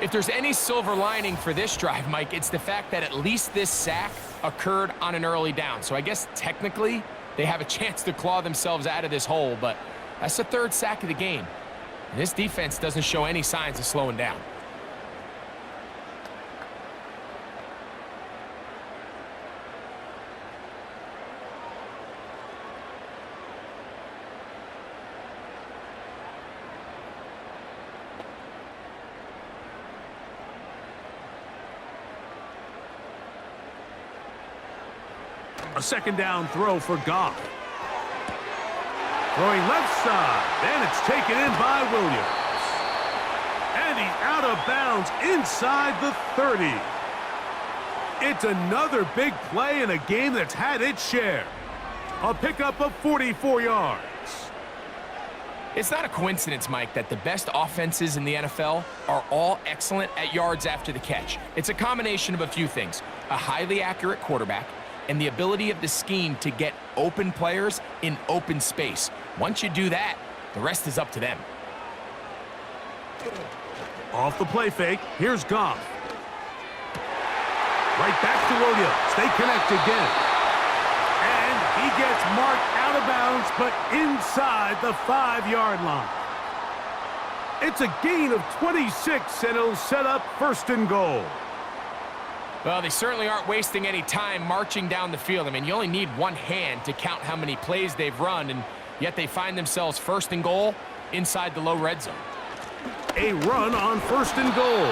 If there's any silver lining for this drive, Mike, it's the fact that at least this sack occurred on an early down. So I guess technically they have a chance to claw themselves out of this hole, but that's the 3rd sack of the game. And this defense doesn't show any signs of slowing down. A 2nd down throw for Goff. Throwing left side, and it's taken in by Williams. And he's out of bounds inside the 30. It's another big play in a game that's had its share. A pickup of 44 yards. It's not a coincidence, Mike, that the best offenses in the NFL are all excellent at yards after the catch. It's a combination of a few things: a highly accurate quarterback, and the ability of the scheme to get open players in open space. Once you do that, the rest is up to them. Off the play fake, here's Goff. Right back to Williams. They connect again. And he gets marked out of bounds, but inside the 5-yard line. It's a gain of 26, and it'll set up 1st and goal. Well, they certainly aren't wasting any time marching down the field. I mean, you only need one hand to count how many plays they've run, and yet they find themselves 1st and goal inside the low red zone. A run on 1st and goal.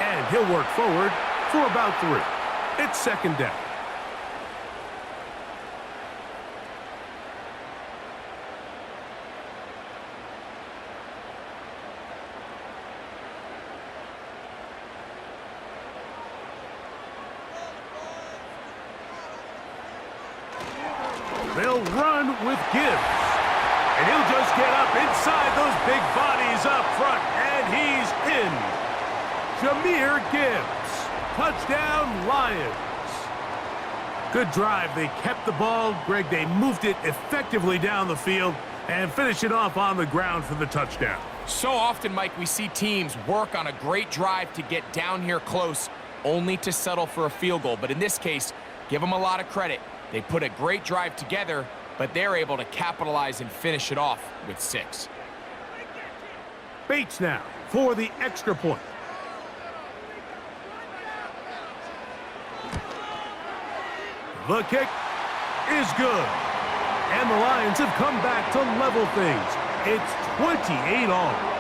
And he'll work forward for about 3. It's 2nd down. They'll run with Gibbs. And he'll just get up inside those big bodies up front. And he's in. Jahmyr Gibbs. Touchdown, Lions. Good drive. They kept the ball. Greg, they moved it effectively down the field and finish it off on the ground for the touchdown. So often, Mike, we see teams work on a great drive to get down here close, only to settle for a field goal. But in this case, give them a lot of credit. They put a great drive together, but they're able to capitalize and finish it off with 6. Bates now for the extra point. The kick is good. And the Lions have come back to level things. It's 28 all.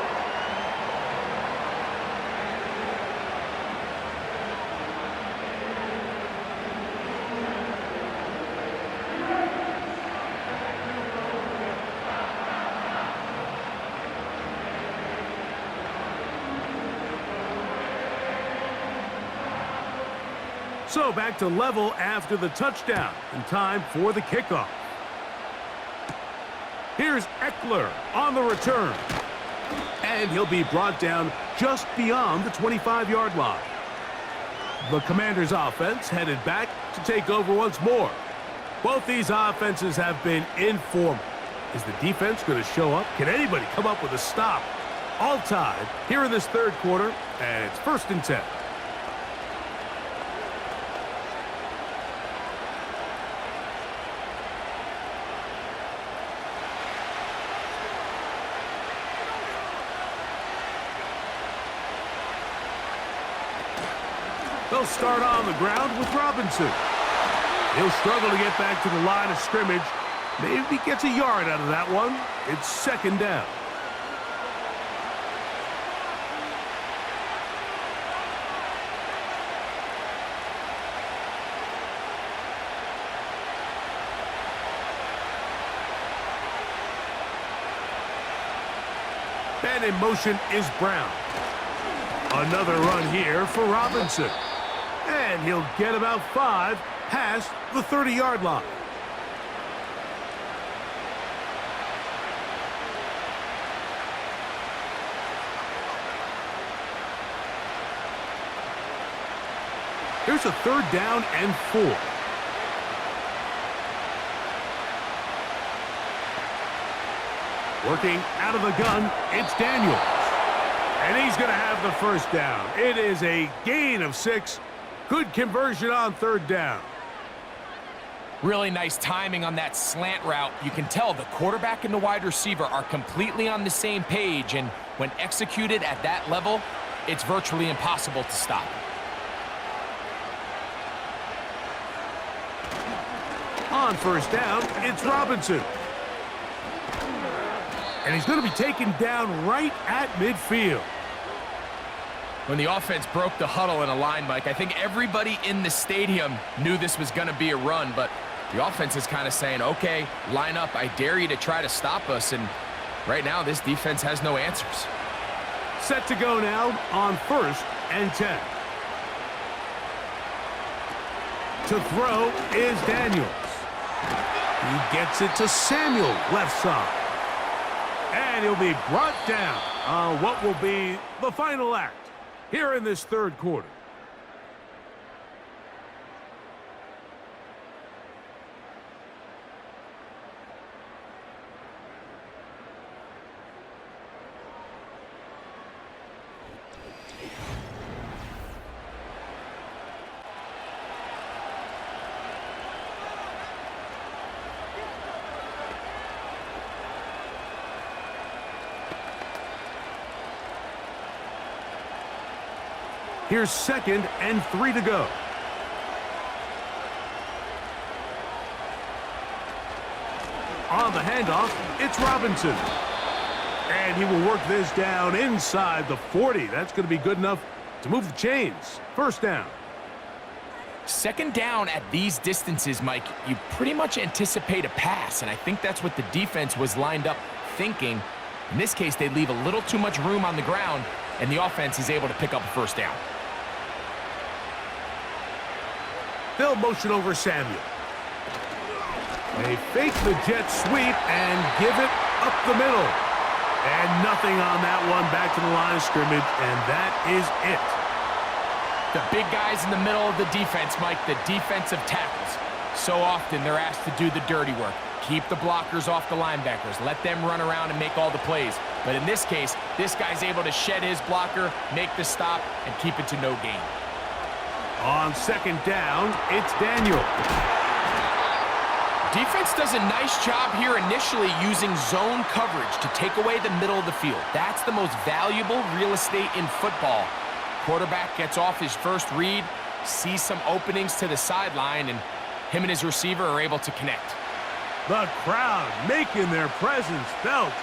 So back to level after the touchdown, and time for the kickoff. Here's Eckler on the return. And he'll be brought down just beyond the 25-yard line. The Commanders' offense headed back to take over once more. Both these offenses have been informal. Is the defense going to show up? Can anybody come up with a stop? All tied here in this 3rd quarter, and it's 1st and 10. They'll start on the ground with Robinson. He'll struggle to get back to the line of scrimmage. Maybe gets a yard out of that one. It's 2nd down. And in motion is Brown. Another run here for Robinson. And he'll get about 5 past the 30-yard line. Here's a 3rd down and 4. Working out of the gun, it's Daniels. And he's going to have the 1st down. It is a gain of 6. Good conversion on 3rd down. Really nice timing on that slant route. You can tell the quarterback and the wide receiver are completely on the same page, and when executed at that level, it's virtually impossible to stop. On 1st down, it's Robinson. And he's going to be taken down right at midfield. When the offense broke the huddle in a line, Mike, I think everybody in the stadium knew this was going to be a run, but the offense is kind of saying, okay, line up. I dare you to try to stop us. And right now, this defense has no answers. Set to go now on 1st and 10. To throw is Daniels. He gets it to Samuel, left side. And he'll be brought down on what will be the final act here in this 3rd quarter. Here's 2nd and 3 to go. On the handoff, it's Robinson. And he will work this down inside the 40. That's going to be good enough to move the chains. First down. 2nd down at these distances, Mike, you pretty much anticipate a pass, and I think that's what the defense was lined up thinking. In this case, they leave a little too much room on the ground, and the offense is able to pick up a first down. They'll motion over Samuel. They fake the jet sweep and give it up the middle. And nothing on that one, back to the line of scrimmage, and that is it. The big guys in the middle of the defense, Mike, the defensive tackles. So often they're asked to do the dirty work. Keep the blockers off the linebackers. Let them run around and make all the plays. But in this case, this guy's able to shed his blocker, make the stop, and keep it to no gain. On 2nd down, it's Daniel. Defense does a nice job here initially using zone coverage to take away the middle of the field. That's the most valuable real estate in football. Quarterback gets off his first read, sees some openings to the sideline, and him and his receiver are able to connect. The crowd making their presence felt.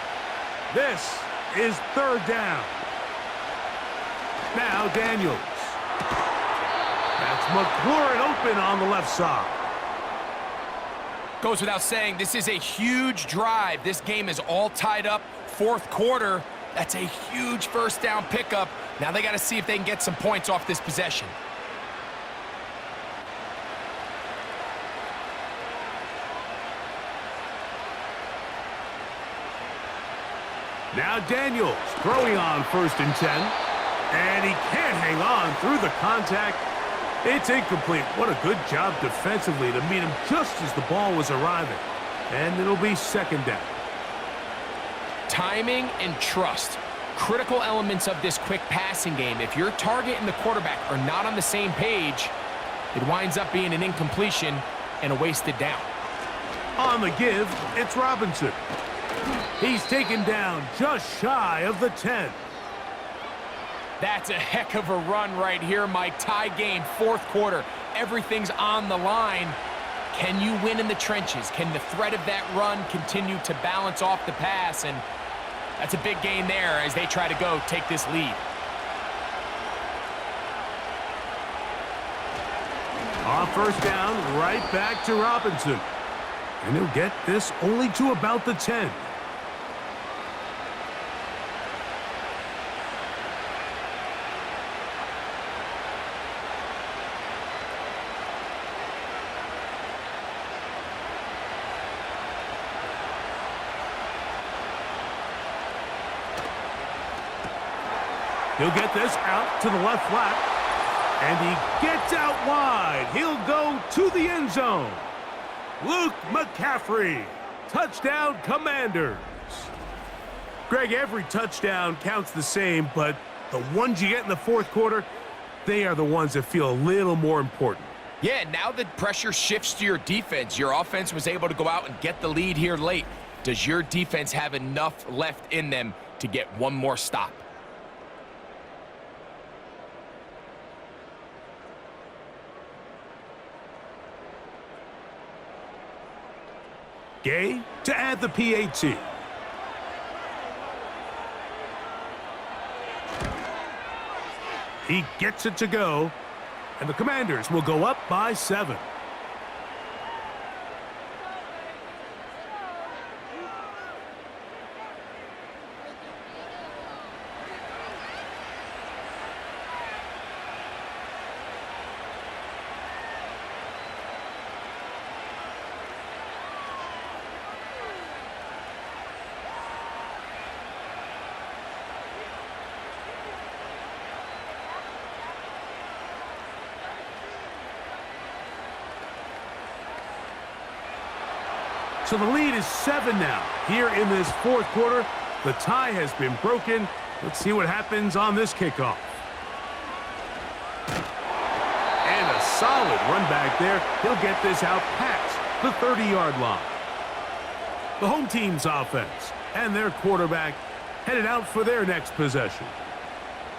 This is 3rd down. Now Daniels. That's McLaurin open on the left side. Goes without saying, this is a huge drive. This game is all tied up. 4th quarter, that's a huge first down pickup. Now they got to see if they can get some points off this possession. Now Daniels throwing on 1st and 10. And he can't hang on through the contact. It's incomplete. What a good job defensively to meet him just as the ball was arriving. And it'll be 2nd down. Timing and trust. Critical elements of this quick passing game. If your target and the quarterback are not on the same page, it winds up being an incompletion and a wasted down. On the give, it's Robinson. He's taken down just shy of the 10. That's a heck of a run right here, Mike. Tie game, 4th quarter. Everything's on the line. Can you win in the trenches? Can the threat of that run continue to balance off the pass? And that's a big gain there as they try to go take this lead. On 1st down, right back to Robinson. And he'll get this only to about the 10. He'll get this out to the left flat. And he gets out wide. He'll go to the end zone. Luke McCaffrey. Touchdown, Commanders. Greg, every touchdown counts the same, but the ones you get in the 4th quarter, they are the ones that feel a little more important. Yeah, now the pressure shifts to your defense. Your offense was able to go out and get the lead here late. Does your defense have enough left in them to get one more stop? Gay to add the PAT. He gets it to go, and the Commanders will go up by 7. So the lead is 7 now. Here in this 4th quarter, the tie has been broken. Let's see what happens on this kickoff. And a solid run back there. He'll get this out past the 30-yard line. The home team's offense and their quarterback headed out for their next possession.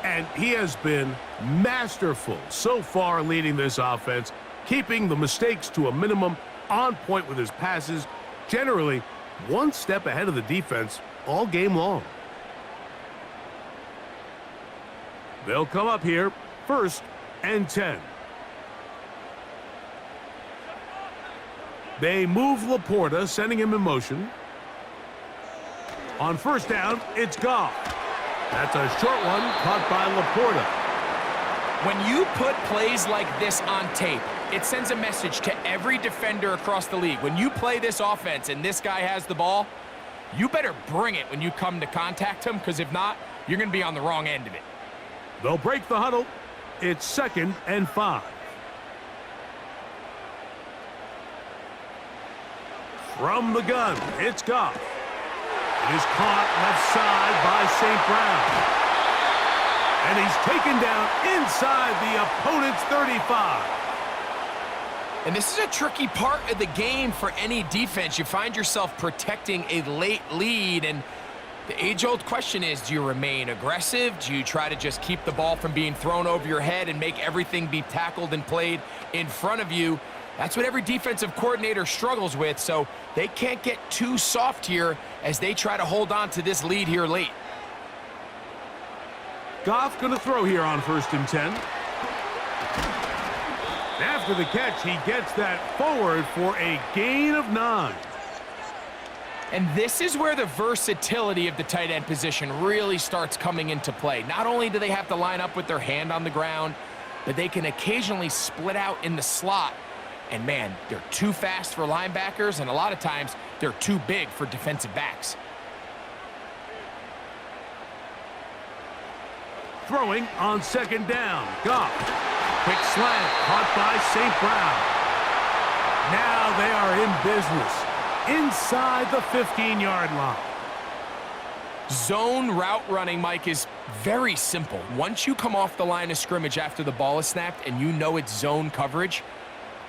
And he has been masterful so far leading this offense, keeping the mistakes to a minimum, on point with his passes, generally one step ahead of the defense all game long. They'll come up here, 1st and 10. They move Laporta, sending him in motion. On 1st down, it's Goff. That's a short one caught by Laporta. When you put plays like this on tape, it sends a message to every defender across the league. When you play this offense and this guy has the ball, you better bring it when you come to contact him, because if not, you're going to be on the wrong end of it. They'll break the huddle. It's 2nd and 5. From the gun, it's Goff. It is caught left side by St. Brown. And he's taken down inside the opponent's 35. And this is a tricky part of the game for any defense. You find yourself protecting a late lead, and the age-old question is, do you remain aggressive? Do you try to just keep the ball from being thrown over your head and make everything be tackled and played in front of you? That's what every defensive coordinator struggles with, so they can't get too soft here as they try to hold on to this lead here late. Goff going to throw here on 1st and 10. After the catch, he gets that forward for a gain of 9. And this is where the versatility of the tight end position really starts coming into play. Not only do they have to line up with their hand on the ground, but they can occasionally split out in the slot. And man, they're too fast for linebackers, and a lot of times they're too big for defensive backs. Throwing on 2nd down. Goff. Quick slant caught by St. Brown. Now they are in business inside the 15-yard line. Zone route running, Mike, is very simple. Once you come off the line of scrimmage after the ball is snapped and you know it's zone coverage,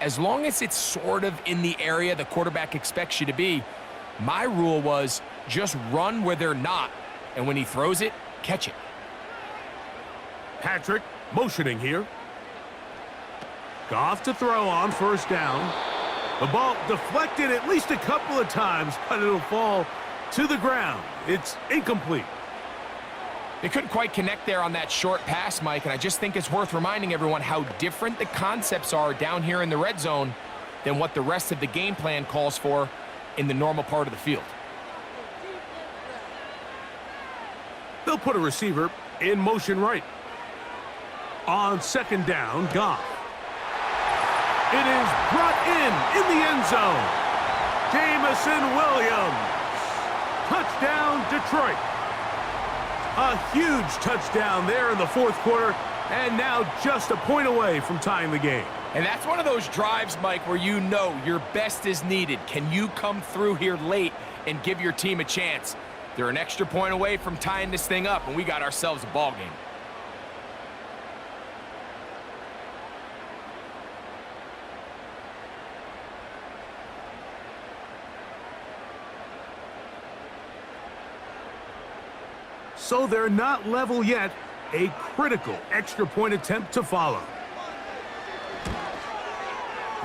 as long as it's sort of in the area the quarterback expects you to be, my rule was just run where they're not, and when he throws it, catch it. Patrick motioning here. Goff to throw on 1st down. The ball deflected at least a couple of times, but it'll fall to the ground. It's incomplete. They couldn't quite connect there on that short pass, Mike, and I just think it's worth reminding everyone how different the concepts are down here in the red zone than what the rest of the game plan calls for in the normal part of the field. They'll put a receiver in motion right. On 2nd down, Goff. It is brought in the end zone. Jamison Williams. Touchdown, Detroit. A huge touchdown there in the 4th quarter, and now just a point away from tying the game. And that's one of those drives, Mike, where you know your best is needed. Can you come through here late and give your team a chance? They're an extra point away from tying this thing up, and we got ourselves a ball game. So they're not level yet. A critical extra point attempt to follow.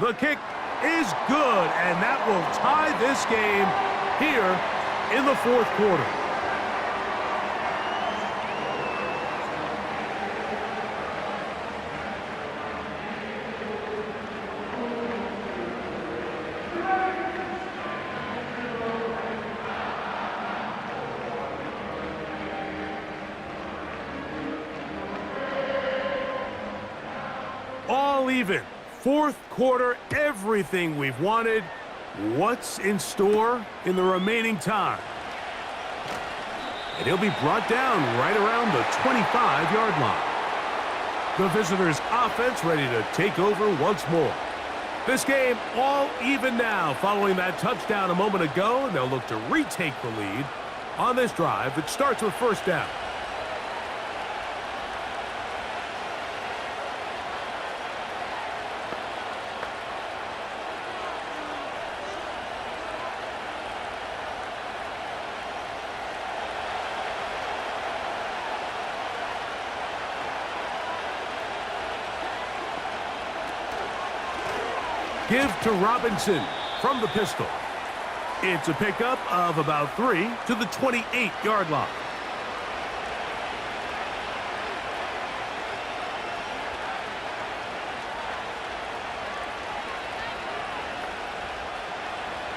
The kick is good, and that will tie this game here in the 4th quarter. All even. 4th quarter, everything we've wanted. What's in store in the remaining time? And he'll be brought down right around the 25-yard line. The visitors' offense ready to take over once more. This game all even now following that touchdown a moment ago, and they'll look to retake the lead on this drive that starts with 1st down. Give to Robinson from the pistol. It's a pickup of about 3 to the 28-yard line.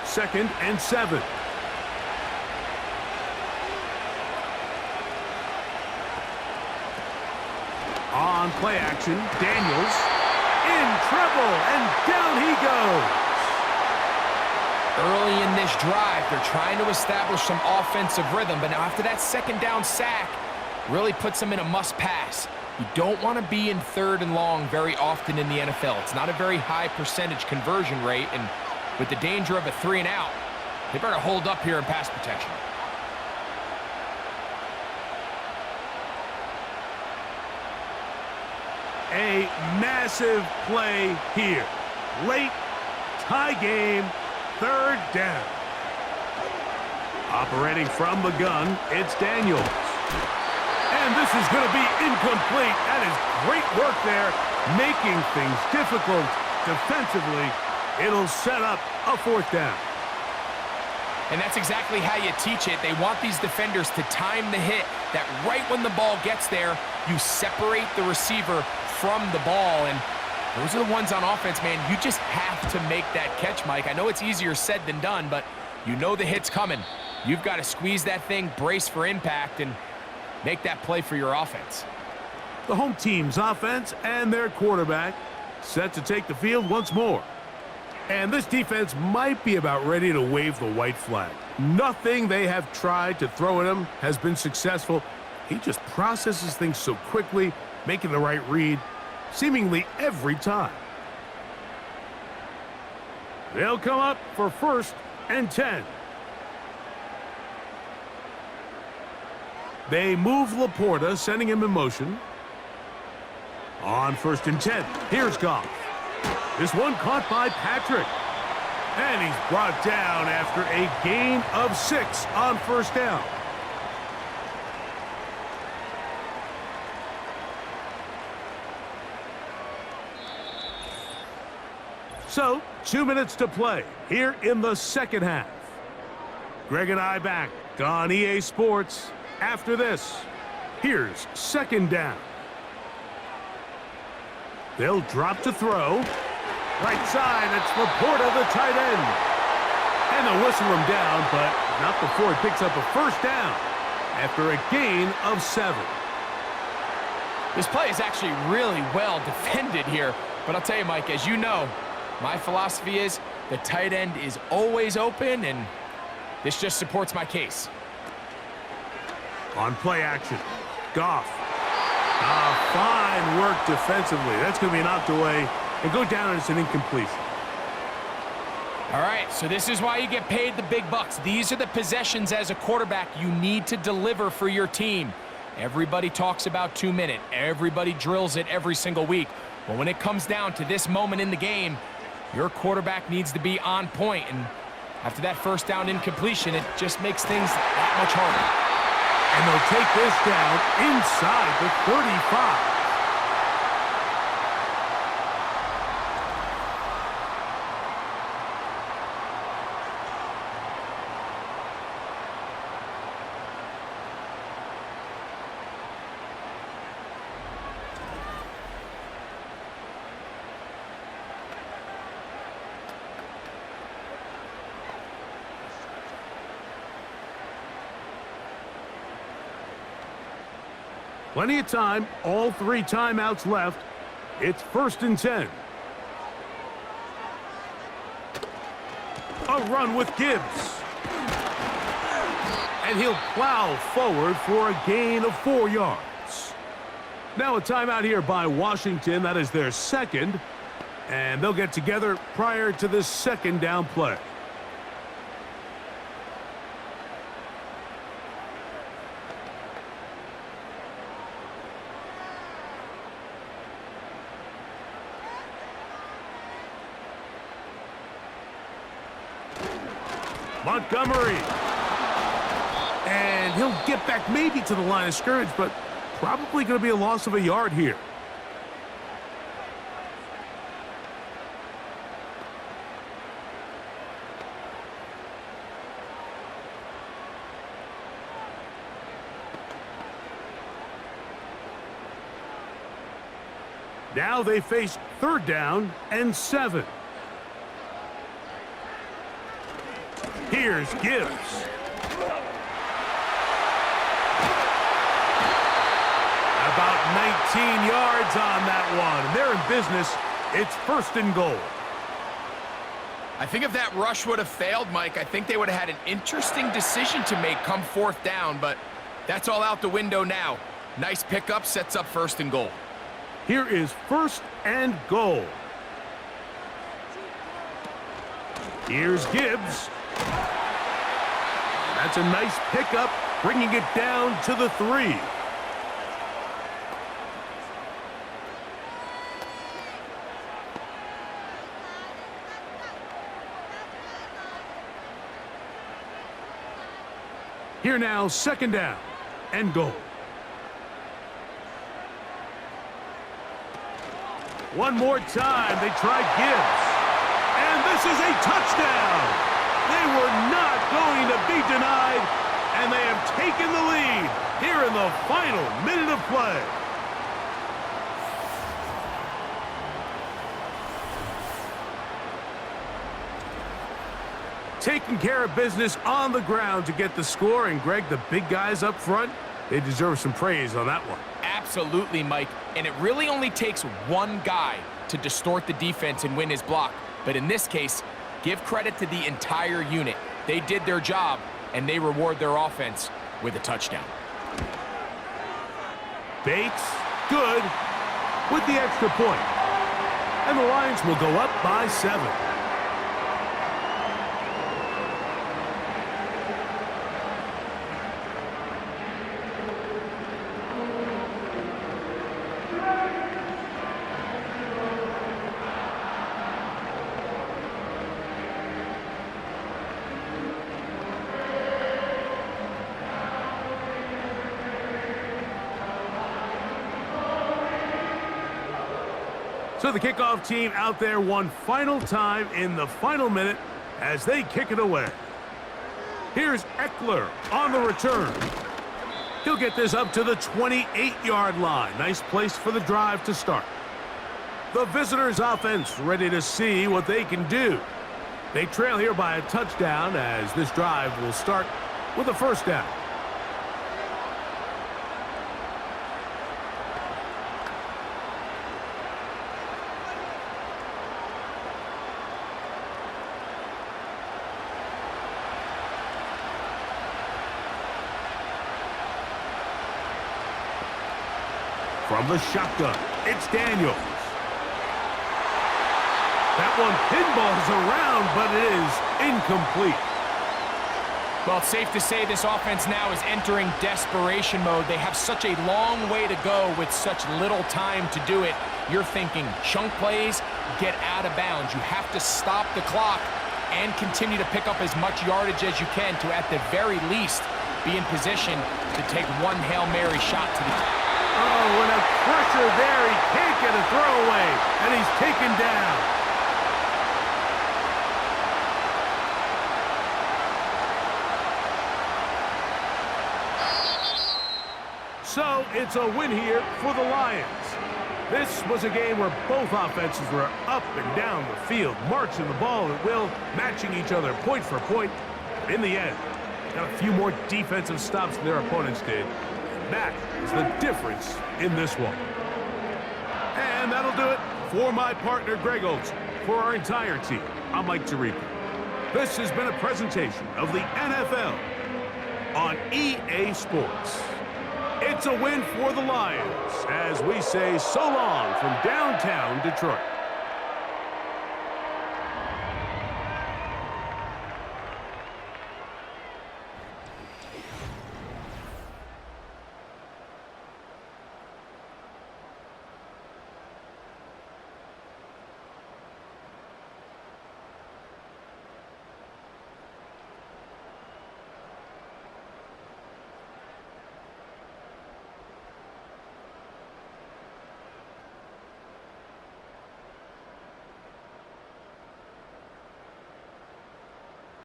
Second and 7. On play action, Daniels in trouble, and down he goes. Early in this drive, they're trying to establish some offensive rhythm, but now after that second down sack, really puts them in a must-pass. You don't want to be in 3rd and long very often in the NFL. It's not a very high percentage conversion rate, and with the danger of a 3-and-out, they better hold up here in pass protection. A massive play here. Late, tie game, 3rd down. Operating from the gun, it's Daniels. And this is going to be incomplete. That is great work there, making things difficult defensively. It'll set up a 4th down. And that's exactly how you teach it. They want these defenders to time the hit, that right when the ball gets there, you separate the receiver from the ball. And those are the ones on offense, man. You just have to make that catch, Mike. I know it's easier said than done, but you know the hit's coming. You've got to squeeze that thing, brace for impact, and make that play for your offense. The home team's offense and their quarterback set to take the field once more. And this defense might be about ready to wave the white flag. Nothing they have tried to throw at him has been successful. He just processes things so quickly, making the right read seemingly every time. They'll come up for 1st and 10. They move Laporta, sending him in motion. On 1st and 10, here's Goff. This one caught by Patrick. And he's brought down after a gain of 6 on 1st down. So, 2 minutes to play here in the 2nd half. Greg and I back on EA Sports. After this, here's 2nd down. They'll drop to throw. Right side, it's Laporta, the tight end. And they'll whistle him down, but not before he picks up a 1st down after a gain of 7. This play is actually really well defended here. But I'll tell you, Mike, as you know, my philosophy is the tight end is always open, and this just supports my case. On play action, Goff. Fine work defensively. That's going to be knocked away and go down as an incompletion. All right, so this is why you get paid the big bucks. These are the possessions as a quarterback you need to deliver for your team. Everybody talks about 2-minute. Everybody drills it every single week. But when it comes down to this moment in the game, your quarterback needs to be on point. And after that 1st down incompletion, it just makes things that much harder. And they'll take this down inside the 35. Plenty of time, all 3 timeouts left. It's 1st and 10. A run with Gibbs. And he'll plow forward for a gain of 4 yards. Now a timeout here by Washington. That is their 2nd. And they'll get together prior to this 2nd down play. Montgomery. And he'll get back maybe to the line of scrimmage, but probably going to be a loss of a yard here. Now they face 3rd down and 7. Here's Gibbs. About 19 yards on that one. They're in business. It's 1st and goal. I think if that rush would have failed, Mike, I think they would have had an interesting decision to make come 4th down, but that's all out the window now. Nice pickup, sets up 1st and goal. Here is 1st and goal. Here's Gibbs. That's a nice pickup, bringing it down to the 3. Here now, 2nd down and goal. One more time, they try Gibbs. And this is a touchdown. They were not going to be denied, and they have taken the lead here in the final minute of play. Taking care of business on the ground to get the score, and Greg, the big guys up front, they deserve some praise on that one. Absolutely, Mike, and it really only takes one guy to distort the defense and win his block. But in this case, give credit to the entire unit. They did their job, and they reward their offense with a touchdown. Bates, good, with the extra point. And the Lions will go up by 7. So the kickoff team out there one final time in the final minute as they kick it away. Here's Eckler on the return. He'll get this up to the 28-yard line. Nice place for the drive to start. The visitors' offense ready to see what they can do. They trail here by a touchdown as this drive will start with a 1st down. From the shotgun, it's Daniels. That one pinballs around, but it is incomplete. Well, it's safe to say this offense now is entering desperation mode. They have such a long way to go with such little time to do it. You're thinking chunk plays, get out of bounds. You have to stop the clock and continue to pick up as much yardage as you can to, at the very least, be in position to take one Hail Mary shot to the... Oh, and a pressure there. He can't get a throwaway, and he's taken down. So it's a win here for the Lions. This was a game where both offenses were up and down the field, marching the ball at will, matching each other point for point. In the end, got a few more defensive stops than their opponents did. That is the difference in this one. And that'll do it for my partner, Greg Olson. For our entire team, I'm Mike Tirico. This has been a presentation of the NFL on EA Sports. It's a win for the Lions as we say so long from downtown Detroit.